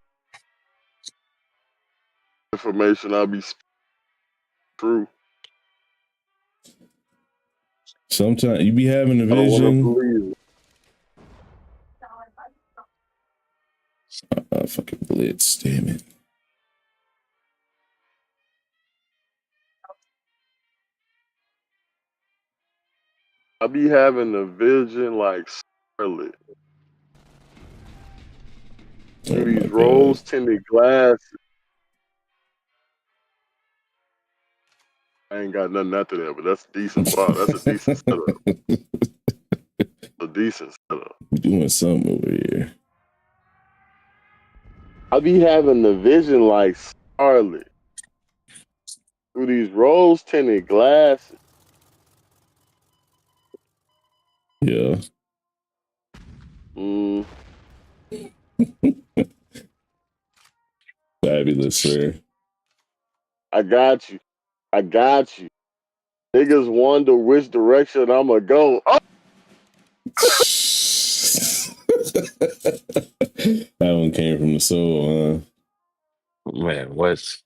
[SPEAKER 2] information I'll be true.
[SPEAKER 1] Sometimes you be having a
[SPEAKER 2] I don't want to
[SPEAKER 1] vision.
[SPEAKER 2] believe it.
[SPEAKER 1] Fucking blitz, damn it.
[SPEAKER 2] I be having a vision like Scarlet.
[SPEAKER 1] Oh
[SPEAKER 2] These
[SPEAKER 1] my
[SPEAKER 2] rose
[SPEAKER 1] god.
[SPEAKER 2] tinted glasses. I ain't got nothing after that, but that's decent. Wow, that's a decent setup. A decent setup.
[SPEAKER 1] We doing something over here.
[SPEAKER 2] I be having the vision like Scarlet through these rose tinted glasses.
[SPEAKER 1] Yeah. Fabulous, sir.
[SPEAKER 2] I got you. I got you. Niggas wonder which direction I'ma go. Oh!
[SPEAKER 1] That one came from the soul, huh?
[SPEAKER 3] Man, what's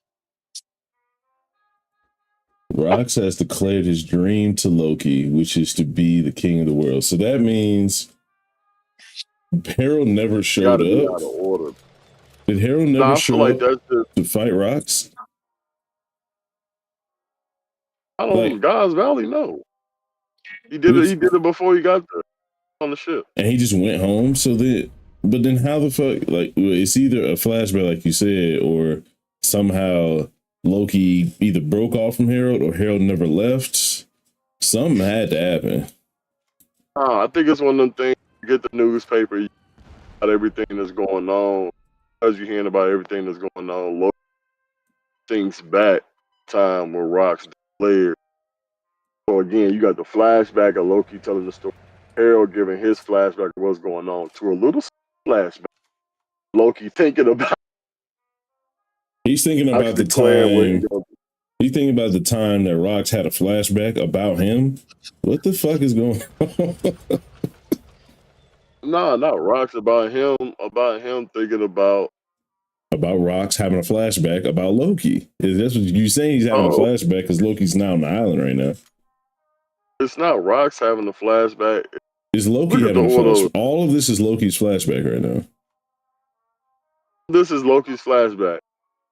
[SPEAKER 1] Rox has declared his dream to Loki, which is to be the king of the world. So that means Harold never showed
[SPEAKER 2] Gotta be
[SPEAKER 1] up.
[SPEAKER 2] out of order.
[SPEAKER 1] Did Harold never
[SPEAKER 2] I feel
[SPEAKER 1] show
[SPEAKER 2] like
[SPEAKER 1] up
[SPEAKER 2] that's just,
[SPEAKER 1] to fight Rox?
[SPEAKER 2] I don't
[SPEAKER 1] Like,
[SPEAKER 2] God's Valley, no. He did it before he got there on the ship.
[SPEAKER 1] and he just went home. So then, but then how the fuck? Like, it's either a flashback, like you said, or somehow Loki either broke off from Harold or Harold never left. Something had to happen.
[SPEAKER 2] I think it's one of them things. You get the newspaper, you about everything that's going on. As you hearing about everything that's going on, Loki thinks back time where Rock's declared. So again, you got the flashback of Loki telling the story. Harold giving his flashback of what's going on to a little flashback. Loki thinking about
[SPEAKER 1] He's thinking about the
[SPEAKER 2] declaring what he's
[SPEAKER 1] time.
[SPEAKER 2] going to do.
[SPEAKER 1] He's thinking about the time that Rox had a flashback about him. What the fuck is going on?
[SPEAKER 2] Nah, not Rock's about him thinking about
[SPEAKER 1] Rox having a flashback about Loki. That's what you're saying. He's having a flashback because Loki's now on the island right now.
[SPEAKER 2] It's not Rock's having a flashback.
[SPEAKER 1] Is Loki having a flashback? All of this is Loki's flashback right now.
[SPEAKER 2] This is Loki's flashback.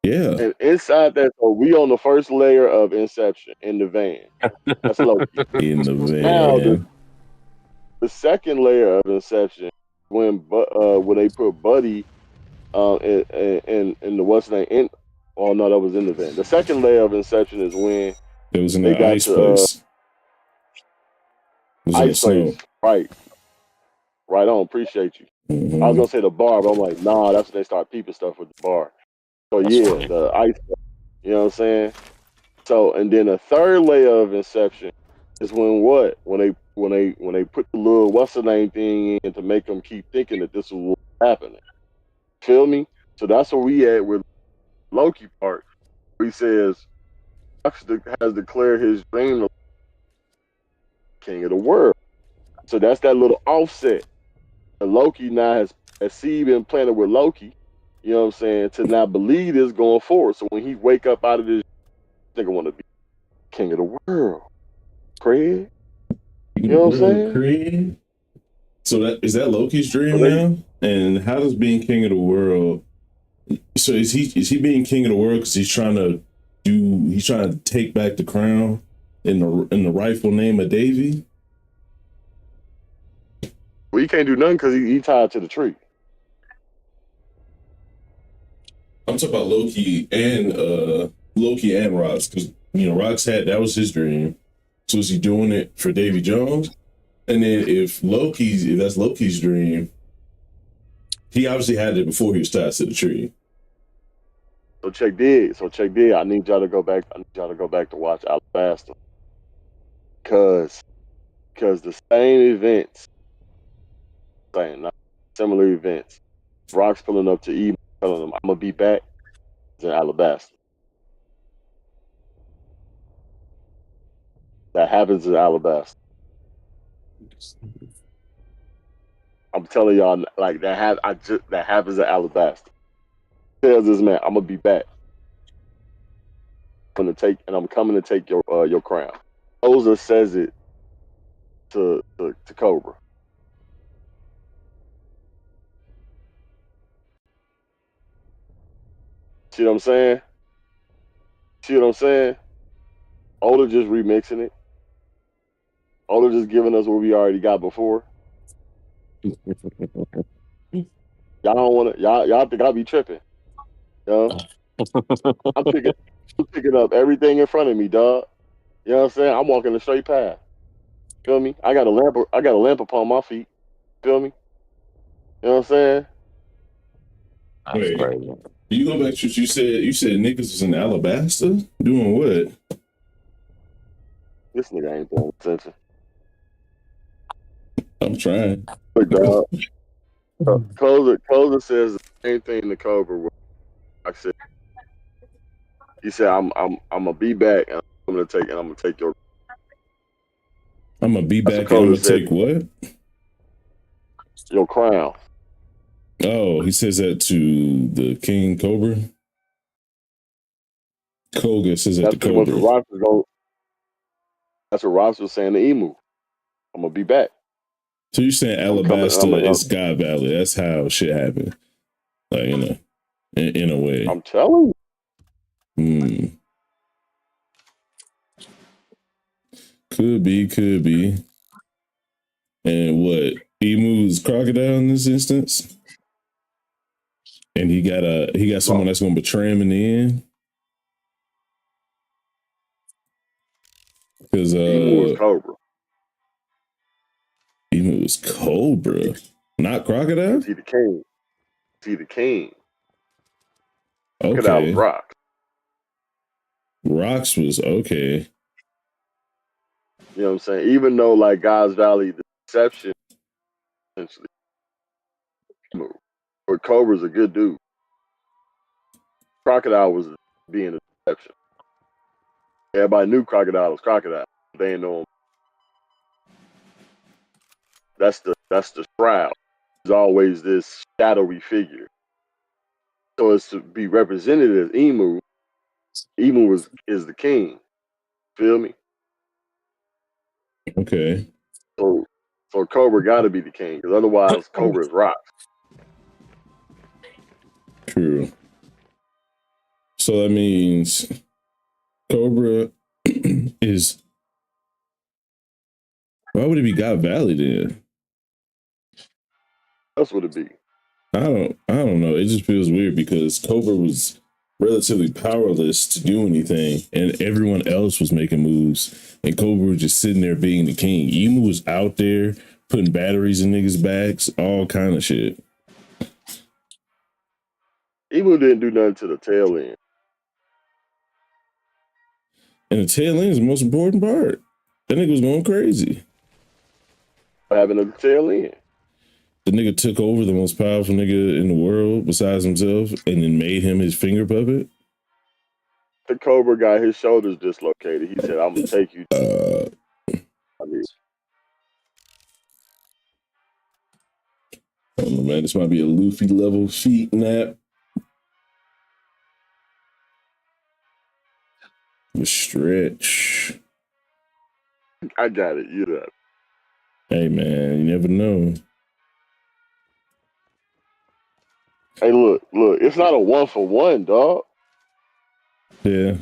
[SPEAKER 1] Yeah.
[SPEAKER 2] And inside that, so we on the first layer of Inception in the van. That's Loki.
[SPEAKER 1] In the van.
[SPEAKER 2] Now, the second layer of Inception, when they put Buddy in the what's name oh no, that was in the van. The second layer of Inception is when
[SPEAKER 1] it was in the ice place.
[SPEAKER 2] Ice place, right on. Appreciate you.
[SPEAKER 1] Mm-hmm.
[SPEAKER 2] I was gonna say the bar, but I'm like, nah, that's when they start peeping stuff with the bar. So that's funny. The ice, you know what I'm saying? So, and then the third layer of Inception is when they put the little what's the name thing in to make them keep thinking that this was happening. Feel me? So that's where we at with Loki part. He says Rock has declared his dream of king of the world. So that's that little offset. And Loki now has a seed been planted with Loki, you know what I'm saying, to not believe this going forward. So when he wake up out of this, nigga want to be king of the world. Craig. You know what I'm
[SPEAKER 1] World
[SPEAKER 2] saying?
[SPEAKER 1] Creed. So that Loki's
[SPEAKER 2] So
[SPEAKER 1] dream now? And how does being king of the world? So is he being king of the world because he's trying to take back the crown in the rightful name of Davy?
[SPEAKER 2] well, he can't do nothing because he tied to the tree.
[SPEAKER 1] I'm talking about Loki and Rox, because Rox had that was his dream. So is he doing it for Davy Jones? And then if that's Loki's dream, he obviously had it before he was tied to the tree.
[SPEAKER 2] So check this. I need y'all to go back. I need y'all to go back to watch Alabasta. Because the same events, similar events. Rock's pulling up to Eve, telling him, I'm gonna be back in Alabasta. That happens in Alabasta. I'm telling y'all, like that happens in Alabasta. Tells this man, I'm gonna be back. I'm coming to take your crown. Oza says it to Cobra. See what I'm saying? Oda just remixing it. Oda just giving us what we already got before. Y'all don't want to. Y'all think I be tripping? You know? I'm picking up everything in front of me, dog. You know what I'm saying? I'm walking a straight path. Feel me? I got a lamp. I got a lamp upon my feet. Feel me? You know what I'm saying?
[SPEAKER 3] That's
[SPEAKER 1] Wait,
[SPEAKER 3] crazy.
[SPEAKER 1] you go back to what you said. You said niggas was in Alabasta doing what?
[SPEAKER 2] This nigga ain't paying attention.
[SPEAKER 1] I'm trying.
[SPEAKER 2] Look, dog. Closer says the same thing to Cobra. I said, he said, I'm gonna be back, and I'm gonna take your.
[SPEAKER 1] I'm gonna be
[SPEAKER 2] That's what
[SPEAKER 1] back and I'm
[SPEAKER 2] Closer
[SPEAKER 1] gonna
[SPEAKER 2] said.
[SPEAKER 1] take what?
[SPEAKER 2] Your crown.
[SPEAKER 1] Oh, he says that to the King Cobra. Koga says that to
[SPEAKER 2] That's what
[SPEAKER 1] Cobra.
[SPEAKER 2] Ross was going. That's what Ross was saying to Emu. I'm gonna be back.
[SPEAKER 1] So you're saying
[SPEAKER 2] I'm coming.
[SPEAKER 1] Alabasta is God Valley? That's how shit happened. Like in a way.
[SPEAKER 2] I'm telling you.
[SPEAKER 1] Could be. And what? Emu's crocodile in this instance? And he got someone that's gonna betray him in the end. Because
[SPEAKER 2] Emu was Cobra.
[SPEAKER 1] Emu was Cobra, not crocodile.
[SPEAKER 2] He the king. He the king. Crocodile was
[SPEAKER 1] Okay.
[SPEAKER 2] Rock.
[SPEAKER 1] Rox was okay.
[SPEAKER 2] You know what I'm saying? Even though like God's Valley, the deception essentially. But Cobra's a good dude. Crocodile was being a deception. Everybody knew Crocodile was Crocodile. They didn't know him. That's the shroud. There's always this shadowy figure. So it's to be represented as Emu. Emu is the king. Feel me?
[SPEAKER 1] Okay.
[SPEAKER 2] So Cobra got to be the king because otherwise Cobra is Rock.
[SPEAKER 1] True. So that means Cobra is. Why would it be God Valley then?
[SPEAKER 2] That's what it be.
[SPEAKER 1] I don't know. It just feels weird because Cobra was relatively powerless to do anything, and everyone else was making moves, and Cobra was just sitting there being the king. Emu was out there putting batteries in niggas' backs, all kind of shit.
[SPEAKER 2] Emu didn't do nothing to the tail end.
[SPEAKER 1] And the tail end is the most important part. That nigga was going crazy.
[SPEAKER 2] What happened at the tail end?
[SPEAKER 1] The nigga took over the most powerful nigga in the world besides himself and then made him his finger puppet.
[SPEAKER 2] the Cobra got his shoulders dislocated. He said, "I'm gonna take you." I mean,
[SPEAKER 1] I don't know, man. This might be a Luffy level feet nap. The stretch.
[SPEAKER 2] I got it. You know.
[SPEAKER 1] Hey, man, you never know.
[SPEAKER 2] Hey, look. It's not a 1-for-1, dog.
[SPEAKER 1] Yeah.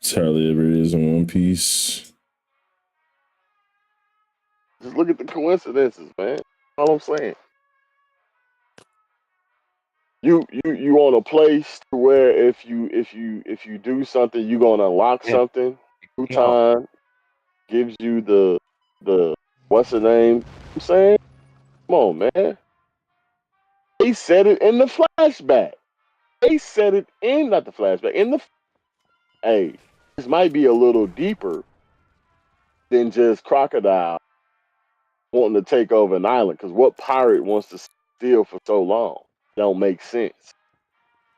[SPEAKER 1] It's hardly ever is in One Piece.
[SPEAKER 2] Just look at the coincidences, man. All I'm saying. You on a place to where if you do something, you're gonna unlock
[SPEAKER 3] Yeah.
[SPEAKER 2] something. Through
[SPEAKER 3] You know,
[SPEAKER 2] time gives you the what's the name? I'm saying, come on, man. They said it in the flashback. They said it in not the flashback in the. Hey, this might be a little deeper than just Crocodile wanting to take over an island. Because what pirate wants to steal for so long? Don't make sense.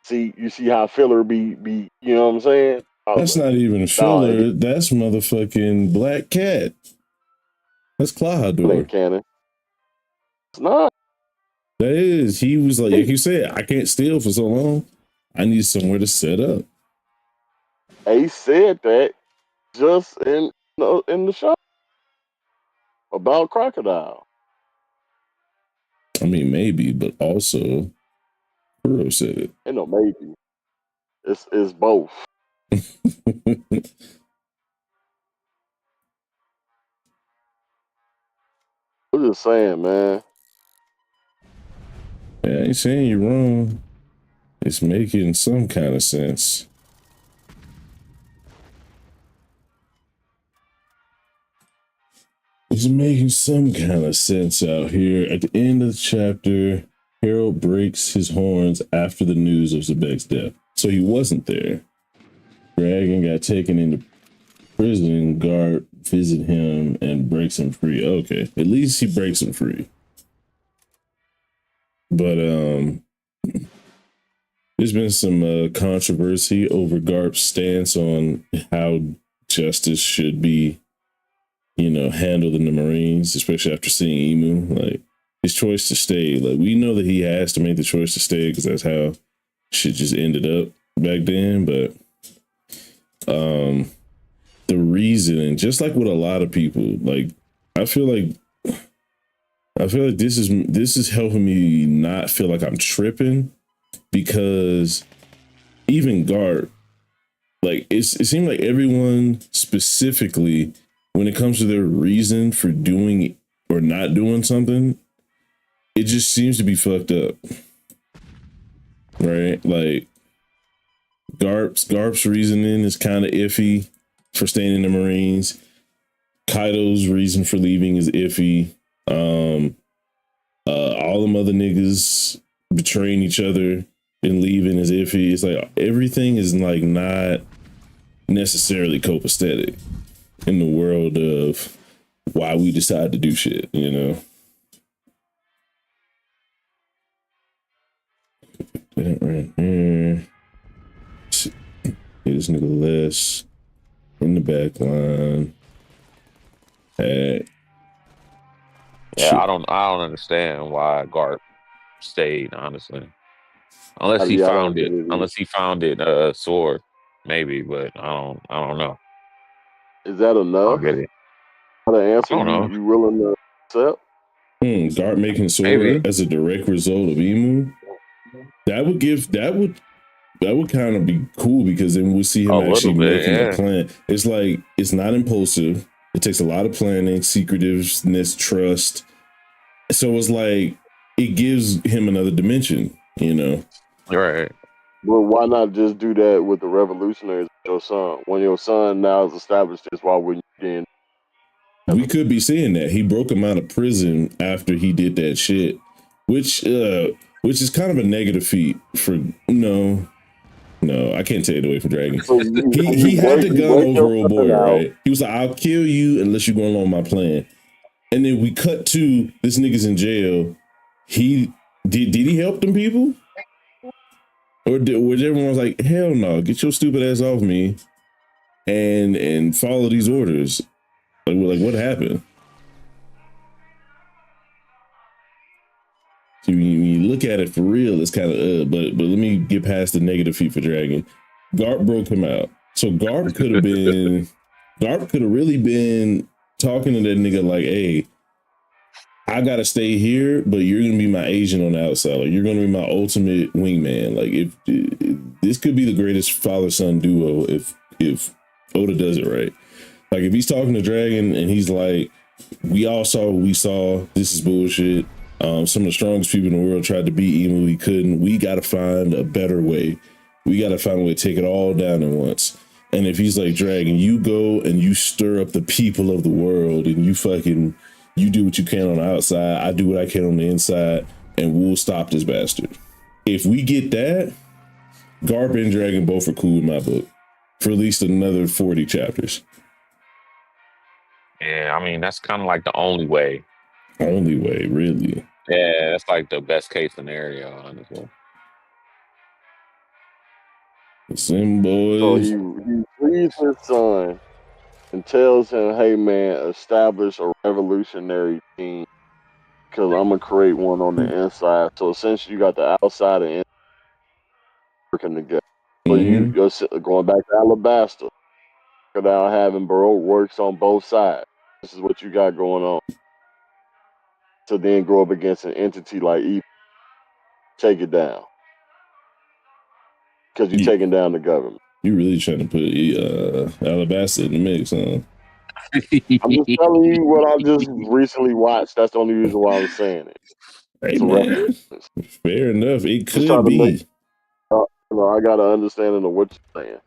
[SPEAKER 2] See, you see how filler be. You know what I'm saying?
[SPEAKER 1] That's not even
[SPEAKER 2] Nah, it
[SPEAKER 1] filler. That's motherfucking Black Cat. That's
[SPEAKER 2] ain't
[SPEAKER 1] Klahadore.
[SPEAKER 2] canon. It's not.
[SPEAKER 1] That is. He was like you said, I can't steal for so long. I need somewhere to set up.
[SPEAKER 2] Ace said that just in the show about Crocodile.
[SPEAKER 1] I mean, maybe, but also, Kuro said
[SPEAKER 2] Ain't no maybe. It's both.
[SPEAKER 1] it.
[SPEAKER 2] I'm just saying, man.
[SPEAKER 1] Yeah, I ain't saying you're wrong. It's making some kind of sense. It's making some kind of sense out here. At the end of the chapter, Harold breaks his horns after the news of Zebek's death. So he wasn't there. Dragon got taken into prison. Guard visit him and breaks him free. Okay, at least he breaks him free. But there's been some controversy over Garp's stance on how justice should be, handled in the Marines, especially after seeing Emu. Like his choice to stay. Like we know that he has to make the choice to stay because that's how shit just ended up back then. But the reason, just like with a lot of people, like I feel like this is helping me not feel like I'm tripping because even Garp, like it seemed like everyone specifically when it comes to their reason for doing or not doing something, it just seems to be fucked up. Right? Like Garp's reasoning is kind of iffy for staying in the Marines. Kaido's reason for leaving is iffy. All them other niggas betraying each other and leaving is iffy. It's like everything is like not necessarily copacetic in the world of why we decide to do shit, Right here. This nigga less in the back line. Hey.
[SPEAKER 3] yeah, I don't understand why Garp stayed, honestly. Unless he
[SPEAKER 2] I don't
[SPEAKER 3] found
[SPEAKER 2] get
[SPEAKER 3] it.
[SPEAKER 2] it either.
[SPEAKER 3] Unless he found it sword, maybe, but I don't know.
[SPEAKER 2] Is that
[SPEAKER 3] I
[SPEAKER 2] enough?
[SPEAKER 3] don't get it.
[SPEAKER 2] The
[SPEAKER 3] I
[SPEAKER 2] answer
[SPEAKER 3] don't know.
[SPEAKER 2] you willing to accept?
[SPEAKER 1] Garp making
[SPEAKER 3] Maybe.
[SPEAKER 1] sword as a direct result of Emu. That would kind of be cool because then we'll see him
[SPEAKER 3] A little
[SPEAKER 1] actually
[SPEAKER 3] bit,
[SPEAKER 1] making a
[SPEAKER 3] yeah.
[SPEAKER 1] plan. It's like it's not impulsive. It takes a lot of planning, secretiveness, trust. So it's like it gives him another dimension,
[SPEAKER 3] Right.
[SPEAKER 2] Well, why not just do that with the revolutionaries with your son? When your son now is established this, why wouldn't you then?
[SPEAKER 1] We could be seeing that he broke him out of prison after he did that shit, which is kind of a negative feat for no, I can't take it away from Dragon.
[SPEAKER 2] So
[SPEAKER 1] He had the
[SPEAKER 2] you
[SPEAKER 1] gun
[SPEAKER 2] break
[SPEAKER 1] over
[SPEAKER 2] your
[SPEAKER 1] old boy,
[SPEAKER 2] son out.
[SPEAKER 1] right? He was like, "I'll kill you unless you go along my plan." And then we cut to this nigga's in jail. He did he help them people? Or which everyone was like, hell no, get your stupid ass off me and follow these orders. Like what happened? So when you look at it for real, it's kind of but let me get past the negative feat for Dragon. Garp broke him out. So Garp could have really been talking to that nigga like, hey, I gotta stay here, but you're gonna be my agent on the outside. Like you're gonna be my ultimate wingman. Like if this could be the greatest father-son duo if Oda does it right. Like if he's talking to Dragon and he's like, we all saw what we saw. This is bullshit. Some of the strongest people in the world tried to beat Emu. He couldn't. We got to find a better way. We got to find a way to take it all down at once. And if he's like, Dragon, you go and you stir up the people of the world and you do what you can on the outside. I do what I can on the inside and we'll stop this bastard. If we get that, Garp and Dragon both are cool in my book for at least another 40 chapters.
[SPEAKER 3] Yeah, I mean, that's kind of like the only way.
[SPEAKER 1] Only way, really.
[SPEAKER 3] Yeah, that's like the best case scenario, honestly.
[SPEAKER 1] Sim boys.
[SPEAKER 2] So he frees his son and tells him, hey man, establish a revolutionary team because I'm gonna create one on the inside. So essentially you got the outside and inside working together. So you're going back to Alabasta. Now having Baroque works on both sides. This is what you got going on. To then go up against an entity like E, take it down. Because you're taking down the government.
[SPEAKER 1] You really trying to put Alabasta in the mix, huh?
[SPEAKER 2] I'm just telling you what I just recently watched. That's the only reason why I'm saying it.
[SPEAKER 1] Hey, man. Fair enough. It could be.
[SPEAKER 2] I got an understanding of what you're saying.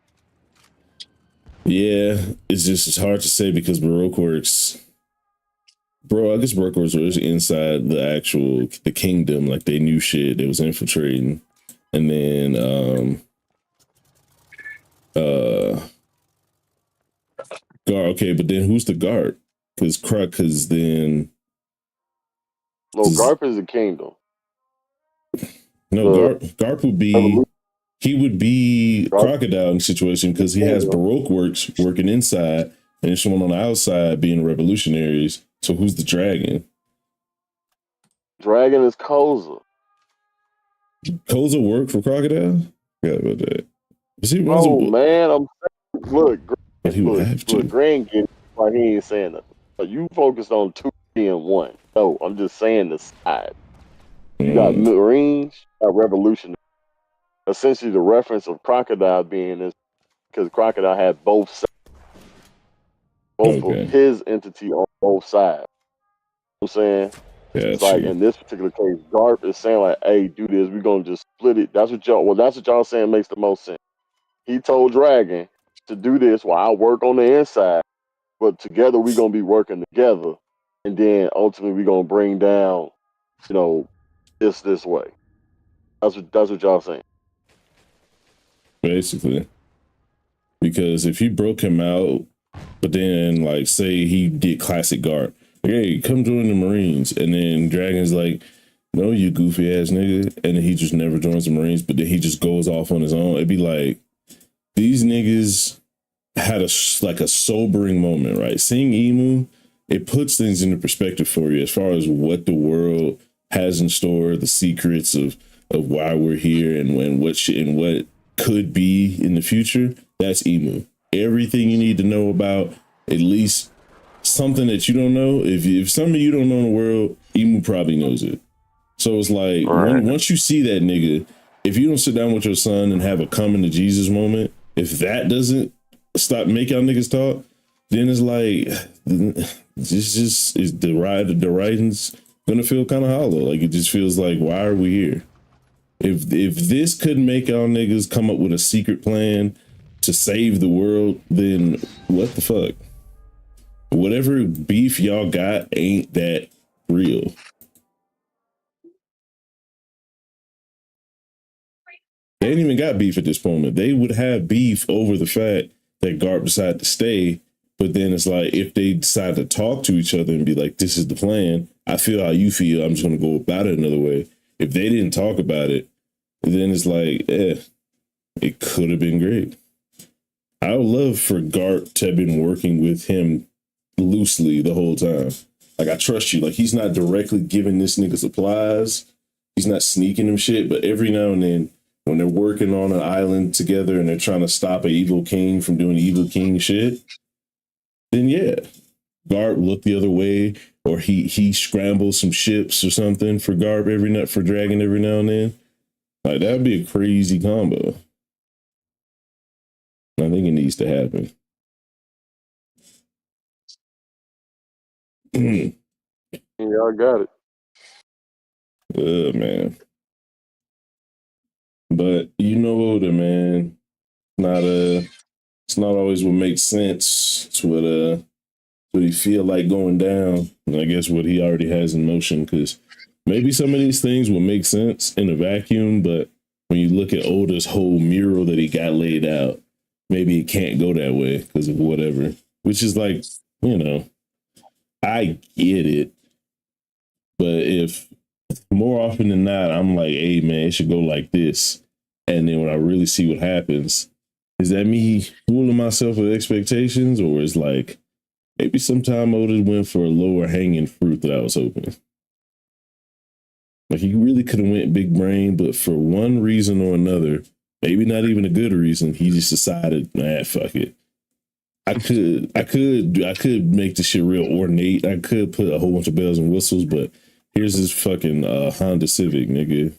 [SPEAKER 1] Yeah, it's hard to say because Baroque works. Bro, I guess Baroque works was inside the kingdom, like they knew shit. They was infiltrating. And then guard, okay, but then who's the guard? Because then
[SPEAKER 2] Garp is the kingdom.
[SPEAKER 1] No, Garp would be he would be Crocodile in the situation because he has Baroque working inside and someone on the outside being revolutionaries. So who's the dragon?
[SPEAKER 2] Dragon is Koza.
[SPEAKER 1] Koza work for Crocodile? Yeah, about that.
[SPEAKER 2] Man, I'm saying, look, Grant get like he ain't saying nothing. But you focused on 2 and 1. No, I'm just saying the side. You got Marines, you got Revolutionary. Essentially, the reference of Crocodile being this because Crocodile had both sides, of his entity on both sides. You know what I'm saying?
[SPEAKER 1] Yeah,
[SPEAKER 2] it's like in this particular case, Garp is saying like, "Hey, do this. We're gonna just split it." That's what y'all saying makes the most sense. He told Dragon to do this while I work on the inside, but together we're gonna be working together, and then ultimately we're gonna bring down, this way. That's what y'all saying.
[SPEAKER 1] Basically, because if he broke him out, but then like say he did classic Garp, like, hey, come join the Marines, and then Dragon's like, no, you goofy ass nigga, and then he just never joins the Marines, but then he just goes off on his own. It'd be like these niggas had a sobering moment, right? Seeing Emu, it puts things into perspective for you as far as what the world has in store, the secrets of why we're here and what could be in the future. That's Emu. Everything you need to know about at least something that you don't know. If something you don't know in the world, Emu probably knows it. So it's like once you see that nigga, if you don't sit down with your son and have a coming to Jesus moment, if that doesn't stop make y'all niggas talk, then it's like this just is the writing's gonna feel kind of hollow. Like it just feels like, why are we here? If this couldn't make y'all niggas come up with a secret plan to save the world, then what the fuck? Whatever beef y'all got ain't that real. They ain't even got beef at this moment. They would have beef over the fact that Garp decided to stay, but then it's like if they decide to talk to each other and be like, this is the plan, I feel how you feel, I'm just gonna go about it another way. If they didn't talk about it, And then it's like, it could have been great. I would love for Gart to have been working with him loosely the whole time. Like, I trust you. Like, he's not directly giving this nigga supplies. He's not sneaking him shit. But every now and then, when they're working on an island together and they're trying to stop an evil king from doing evil king shit, then yeah, Garp look the other way, or he scrambles some ships or something for Garp for Dragon every now and then. Like, that'd be a crazy combo. I think it needs to happen.
[SPEAKER 2] Yeah, I got it.
[SPEAKER 1] Man. But you know what, man. It's not always what makes sense. It's what he feel like going down. And I guess what he already has in motion, because maybe some of these things will make sense in a vacuum, but when you look at Oda's whole mural that he got laid out, maybe it can't go that way because of whatever. Which is like, I get it. But if more often than not, I'm like, hey man, it should go like this. And then when I really see what happens, is that me fooling myself with expectations? Or is like, maybe sometime Oda went for a lower hanging fruit that I was hoping. Like, he really could have went big brain, but for one reason or another, maybe not even a good reason, he just decided, fuck it. I could make this shit real ornate. I could put a whole bunch of bells and whistles, but here's this fucking Honda Civic, nigga.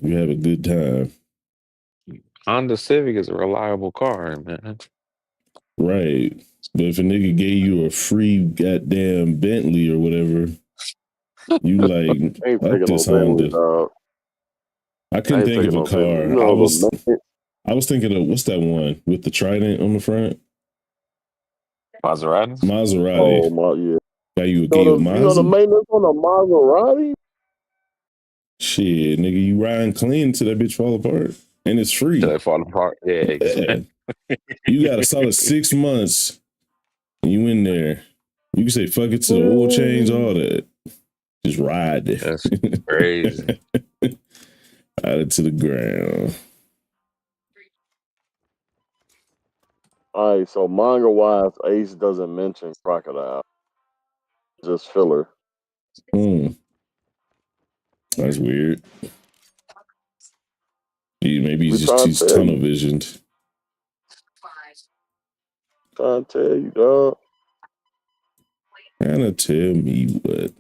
[SPEAKER 1] You have a good time.
[SPEAKER 3] Honda Civic is a reliable car, man.
[SPEAKER 1] Right. But if a nigga gave you a free goddamn Bentley or whatever, you like,
[SPEAKER 2] Ain't
[SPEAKER 1] fuck
[SPEAKER 2] taking no
[SPEAKER 1] this
[SPEAKER 2] Bentley,
[SPEAKER 1] Honda.
[SPEAKER 2] dog.
[SPEAKER 1] I
[SPEAKER 2] I
[SPEAKER 1] couldn't
[SPEAKER 2] ain't
[SPEAKER 1] think of
[SPEAKER 2] taking
[SPEAKER 1] a
[SPEAKER 2] no Bentley.
[SPEAKER 1] car.
[SPEAKER 2] You know the
[SPEAKER 1] I was thinking of, what's that one with the trident on the front?
[SPEAKER 3] Maserati?
[SPEAKER 1] Maserati.
[SPEAKER 2] Oh my, yeah.
[SPEAKER 1] Got you a
[SPEAKER 2] You know the
[SPEAKER 1] Mazda?
[SPEAKER 2] maintenance on a Maserati?
[SPEAKER 1] Shit, nigga, you riding clean till that bitch fall apart. And it's
[SPEAKER 3] Till
[SPEAKER 1] free.
[SPEAKER 3] they fall apart. Yeah, exactly.
[SPEAKER 1] Yeah. You got a solid 6 months and you in there. You can say fuck it to the oil change, all that. Just ride it.
[SPEAKER 3] That's crazy.
[SPEAKER 1] Ride it to the ground.
[SPEAKER 2] All right, so manga wise, Ace doesn't mention crocodile, just filler.
[SPEAKER 1] That's weird. Maybe
[SPEAKER 2] We
[SPEAKER 1] he's tunnel visioned.
[SPEAKER 2] Trying to tell you, dog.
[SPEAKER 1] Trying to tell me what.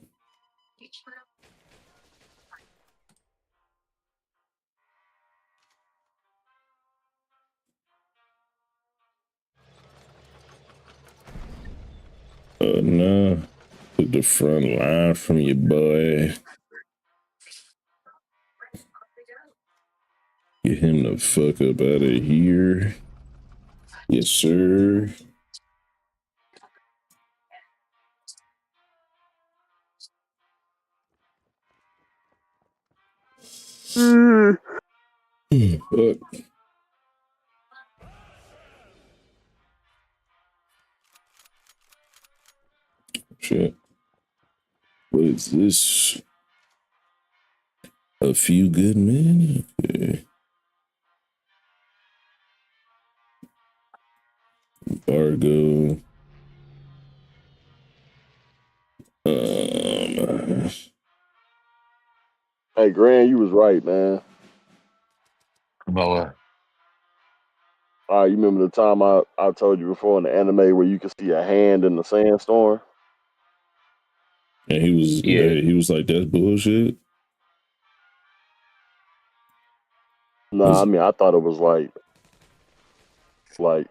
[SPEAKER 1] Nah. Took the front line from your boy. Get him the fuck up out of here. Yes, sir. Fuck. Shit. What is this? A few good men? Okay. Bargo.
[SPEAKER 2] Hey, Grant, you was right, man.
[SPEAKER 3] Noah.
[SPEAKER 2] All right, you remember the time I told you before in the anime where you could see a hand in the sandstorm?
[SPEAKER 1] And he was like, that's bullshit.
[SPEAKER 2] No, I mean I thought it was like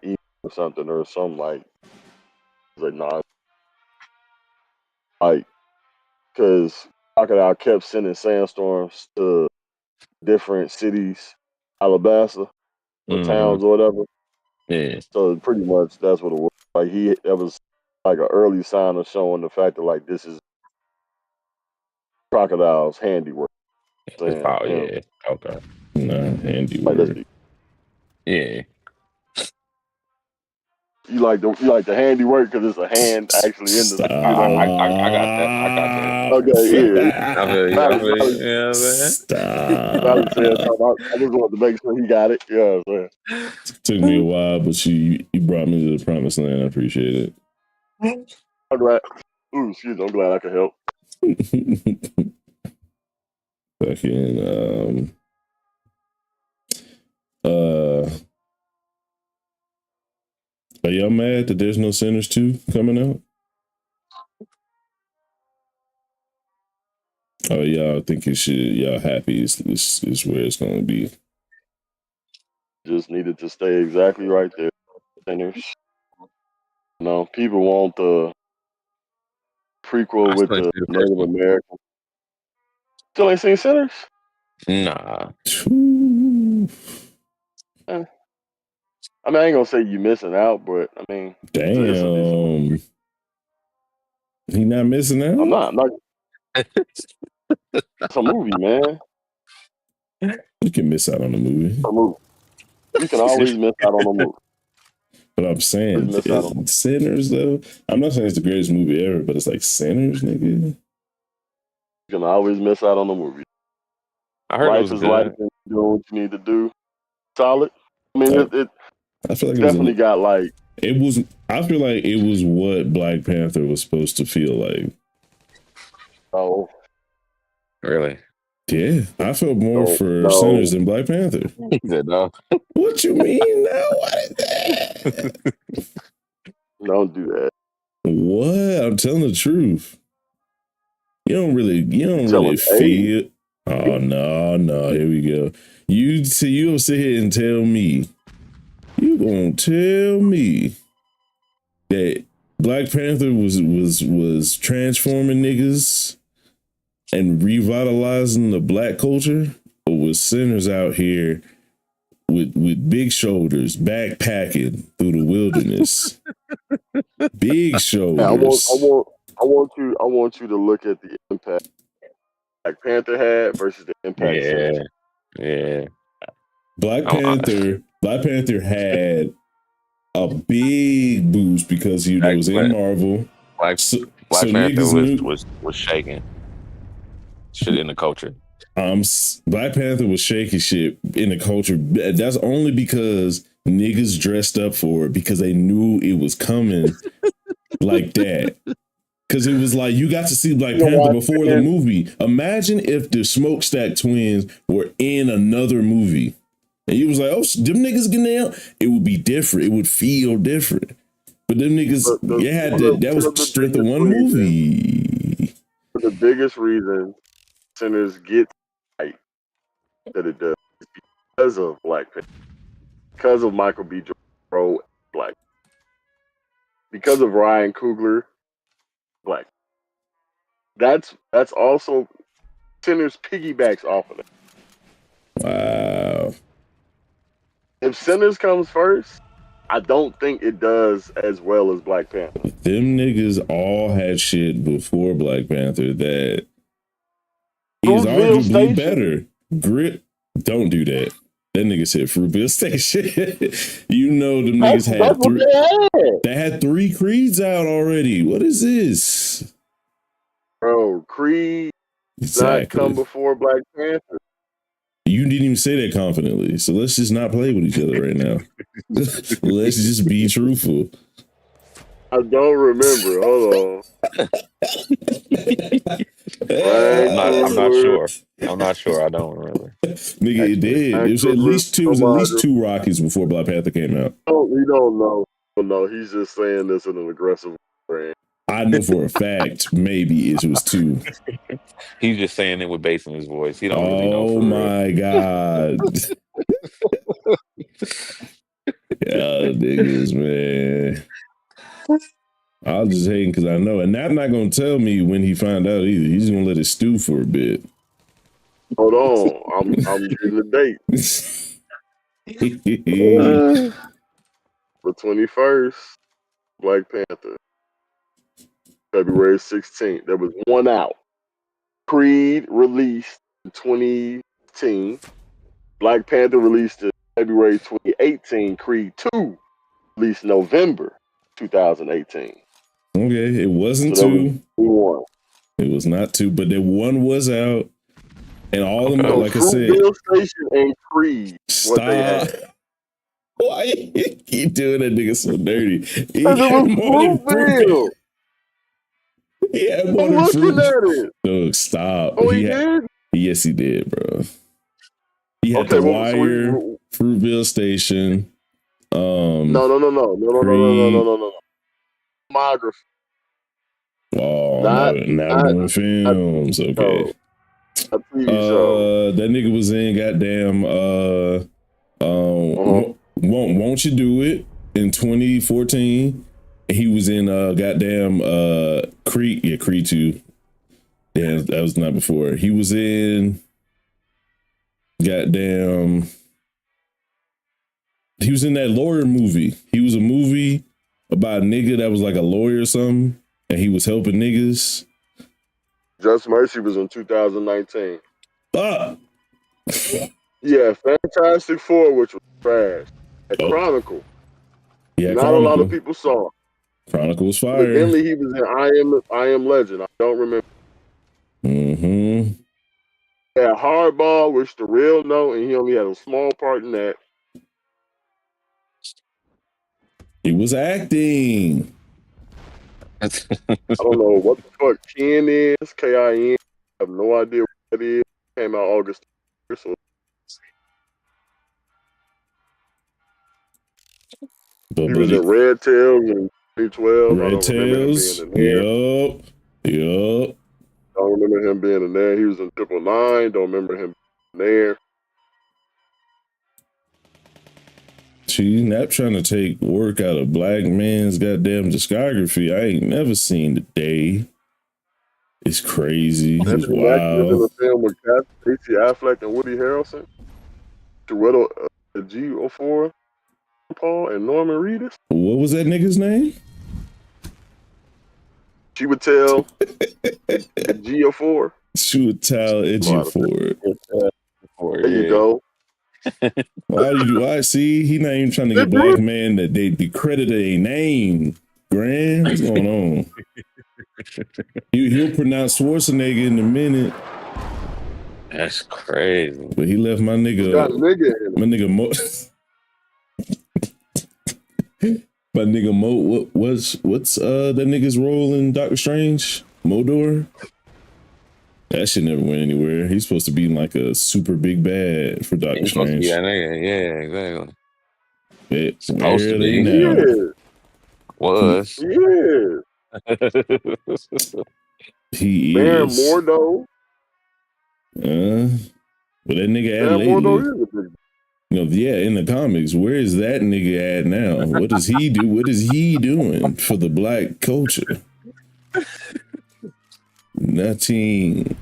[SPEAKER 2] evil or something or something like nah, like because Crocodile kept sending sandstorms to different cities, Alabasta or towns or whatever.
[SPEAKER 3] Yeah.
[SPEAKER 2] So pretty much that's what it was. Like that was like an early sign of showing the fact that like this is Crocodile's handiwork. Saying,
[SPEAKER 3] Oh, yeah. Okay.
[SPEAKER 1] Nah,
[SPEAKER 2] like let's
[SPEAKER 1] handiwork.
[SPEAKER 2] be
[SPEAKER 3] Yeah.
[SPEAKER 2] the handiwork because it's a hand actually in the
[SPEAKER 1] Stop.
[SPEAKER 3] I got that. I got that.
[SPEAKER 2] Okay, yeah.
[SPEAKER 3] I feel you. I feel you. You know what I'm saying?
[SPEAKER 2] Valley said
[SPEAKER 1] Stop.
[SPEAKER 2] something. I just wanted to make sure he got it. Yeah, you know what I'm
[SPEAKER 1] Took me a while, but you brought me to the promised land. I appreciate it.
[SPEAKER 2] I'm glad. Ooh, excuse me. I'm glad I could help.
[SPEAKER 1] Fucking are y'all mad that there's no Sinners 2 coming out? Oh, y'all think it should? Y'all happy is where it's going to be?
[SPEAKER 2] Just needed to stay exactly right there. Sinners. People want the prequel
[SPEAKER 3] I
[SPEAKER 2] with
[SPEAKER 3] still ain't
[SPEAKER 2] the
[SPEAKER 3] see the first
[SPEAKER 2] Native
[SPEAKER 3] one.
[SPEAKER 2] American. Still ain't seen Sinners?
[SPEAKER 3] Nah.
[SPEAKER 2] I ain't gonna say you missing out, but it's a decent movie.
[SPEAKER 1] Damn. He not missing out?
[SPEAKER 2] I'm not. It's a movie, man.
[SPEAKER 1] You can miss out on the movie.
[SPEAKER 2] It's a movie. You can always miss out on a movie.
[SPEAKER 1] But I'm saying, Sinners, though, I'm not saying it's the greatest movie ever, but it's like Sinners, nigga.
[SPEAKER 2] You can always miss out on a movie.
[SPEAKER 3] I heard
[SPEAKER 2] Life
[SPEAKER 3] it was
[SPEAKER 2] is
[SPEAKER 3] good.
[SPEAKER 2] life, and doing what you need to do. Solid. I
[SPEAKER 1] feel like
[SPEAKER 2] definitely got like.
[SPEAKER 1] It was. I feel like it was what Black Panther was supposed to feel like.
[SPEAKER 2] Oh,
[SPEAKER 3] really?
[SPEAKER 1] Yeah, I felt more for Sinners than Black Panther.
[SPEAKER 3] He said no.
[SPEAKER 1] What you mean? No, what is that?
[SPEAKER 2] Don't do that.
[SPEAKER 1] What? I'm telling the truth. You don't really feel. Oh no! Here we go. You gonna sit here and tell me? You gonna tell me that Black Panther was transforming niggas and revitalizing the black culture, or was Sinners out here with big shoulders, backpacking through the wilderness? Big shoulders.
[SPEAKER 2] I want you to look at the impact Black Panther had versus the impact Sinners.
[SPEAKER 3] Yeah.
[SPEAKER 1] Black Panther had a big boost because it was in Marvel.
[SPEAKER 3] Black Panther was shaking shit in the culture.
[SPEAKER 1] Black Panther was shaking shit in the culture. That's only because niggas dressed up for it because they knew it was coming like that. Because it was like, you got to see Black Panther before the movie. Imagine if the Smokestack twins were in another movie. And you was like, oh, them niggas getting out. It would be different. It would feel different. But them niggas, that was the strength of one movie.
[SPEAKER 2] The biggest reason Sinners get right that it does is because of Black Panther. Because of Michael B. Jordan, Black. Because of Ryan Coogler, Black. That's also Sinners piggybacks off of that.
[SPEAKER 1] Wow.
[SPEAKER 2] If Sinners comes first, I don't think it does as well as Black Panther.
[SPEAKER 1] Them niggas all had shit before Black Panther that is arguably better. Grit, don't do that. That nigga said Fruitville Station. You know them niggas had three. They had 3 Creeds out already. What is this?
[SPEAKER 2] Bro, Creed not come before Black Panther.
[SPEAKER 1] You didn't even say that confidently. So let's just not play with each other right now. Let's just be truthful.
[SPEAKER 2] I don't remember. Hold on.
[SPEAKER 3] I'm not sure. I'm not sure. I don't remember.
[SPEAKER 1] Nigga, it did. It was at least 2 Rockies before Black Panther came out.
[SPEAKER 2] We don't know. No, he's just saying this in an aggressive way.
[SPEAKER 1] I know for a fact maybe it was 2.
[SPEAKER 3] He's just saying it with bass in his voice. He don't really know.
[SPEAKER 1] Oh my God. Y'all niggas, man. I was just hating because I know. And I'm not going to tell me when he find out either. He's going to let it stew for a bit.
[SPEAKER 2] Hold on. I'm getting the date. The 21st, Black Panther. February 16th. There was one out. Creed released in 2018. Black Panther released in February 2018. Creed 2 released November 2018.
[SPEAKER 1] Okay, it wasn't
[SPEAKER 2] So that
[SPEAKER 1] 2.
[SPEAKER 2] was 1.
[SPEAKER 1] It was not 2, but the 1 was out. And all of them,
[SPEAKER 3] Okay.
[SPEAKER 2] So
[SPEAKER 1] like I said,
[SPEAKER 2] Fruitvale Station and Creed, what they
[SPEAKER 1] stop.
[SPEAKER 2] had.
[SPEAKER 1] Why you keep doing that nigga so dirty? He
[SPEAKER 2] Because it
[SPEAKER 1] had
[SPEAKER 2] was
[SPEAKER 1] more than
[SPEAKER 2] Fruitvale.
[SPEAKER 1] He had more
[SPEAKER 2] I'm
[SPEAKER 1] than
[SPEAKER 2] looking
[SPEAKER 1] fruit.
[SPEAKER 2] at it.
[SPEAKER 1] No, stop.
[SPEAKER 2] Oh, he did?
[SPEAKER 1] Yes, he did, bro. He had
[SPEAKER 2] Okay,
[SPEAKER 1] The
[SPEAKER 2] well, so
[SPEAKER 1] Wire, Fruitvale Station,
[SPEAKER 2] no.
[SPEAKER 1] Creed.
[SPEAKER 2] Filmography.
[SPEAKER 1] Oh,
[SPEAKER 2] Not
[SPEAKER 1] now we're doing films. Okay.
[SPEAKER 2] a TV show.
[SPEAKER 1] That nigga was in goddamn Won't You Do It in 2014. He was in goddamn Creed. Yeah, Creed 2. Damn, that was not before. He was in goddamn. He was in that lawyer movie. He was a movie about a nigga that was like a lawyer or something, and he was helping niggas.
[SPEAKER 2] Just Mercy was in 2019.
[SPEAKER 1] Ah!
[SPEAKER 2] Yeah, Fantastic Four, which was trash. Chronicle.
[SPEAKER 1] Yeah,
[SPEAKER 2] Not
[SPEAKER 1] Chronicle.
[SPEAKER 2] a lot of people saw.
[SPEAKER 1] Chronicle was fire.
[SPEAKER 2] Evidently, he was in I Am Legend. I don't remember.
[SPEAKER 1] Mm-hmm.
[SPEAKER 2] Yeah, Hardball, which the real know, and he only had a small part in that.
[SPEAKER 1] He was acting.
[SPEAKER 2] I don't know what the fuck Ken is. K-I-N. I have no idea what that is. Came out August. So he was in Red Tails in 2012.
[SPEAKER 1] Red
[SPEAKER 2] I don't
[SPEAKER 1] Tails.
[SPEAKER 2] remember him being in there.
[SPEAKER 1] Yup.
[SPEAKER 2] Don't remember him being in there. He was in 999. Don't remember him being there.
[SPEAKER 1] She's not trying to take work out of black man's goddamn discography. I ain't never seen the day. It's crazy. It's wild.
[SPEAKER 2] In a film with Casey Affleck and Woody Harrelson. Toretto G04, Paul, and Norman Reedus.
[SPEAKER 1] What was that nigga's name?
[SPEAKER 2] She would tell G04.
[SPEAKER 1] She would tell G4.
[SPEAKER 2] There you go.
[SPEAKER 1] Why see? He not even trying to get black man that they decredited a name. Grand, what's going on? He'll pronounce Schwarzenegger in a minute.
[SPEAKER 3] That's crazy.
[SPEAKER 1] But he left my nigga. My nigga Mo. My nigga Mo. What's that nigga's role in Doctor Strange? Modor. That shit never went anywhere. He's supposed to be like a super big bad for Doctor Strange.
[SPEAKER 3] Yeah, exactly.
[SPEAKER 1] It's supposed to be now.
[SPEAKER 2] Yeah.
[SPEAKER 3] Was.
[SPEAKER 2] Yeah.
[SPEAKER 1] He
[SPEAKER 2] Baron
[SPEAKER 1] is.
[SPEAKER 2] Mordo.
[SPEAKER 1] But that nigga at lately. In the comics, where is that nigga at now? What does he do? What is he doing for the black culture? Nothing.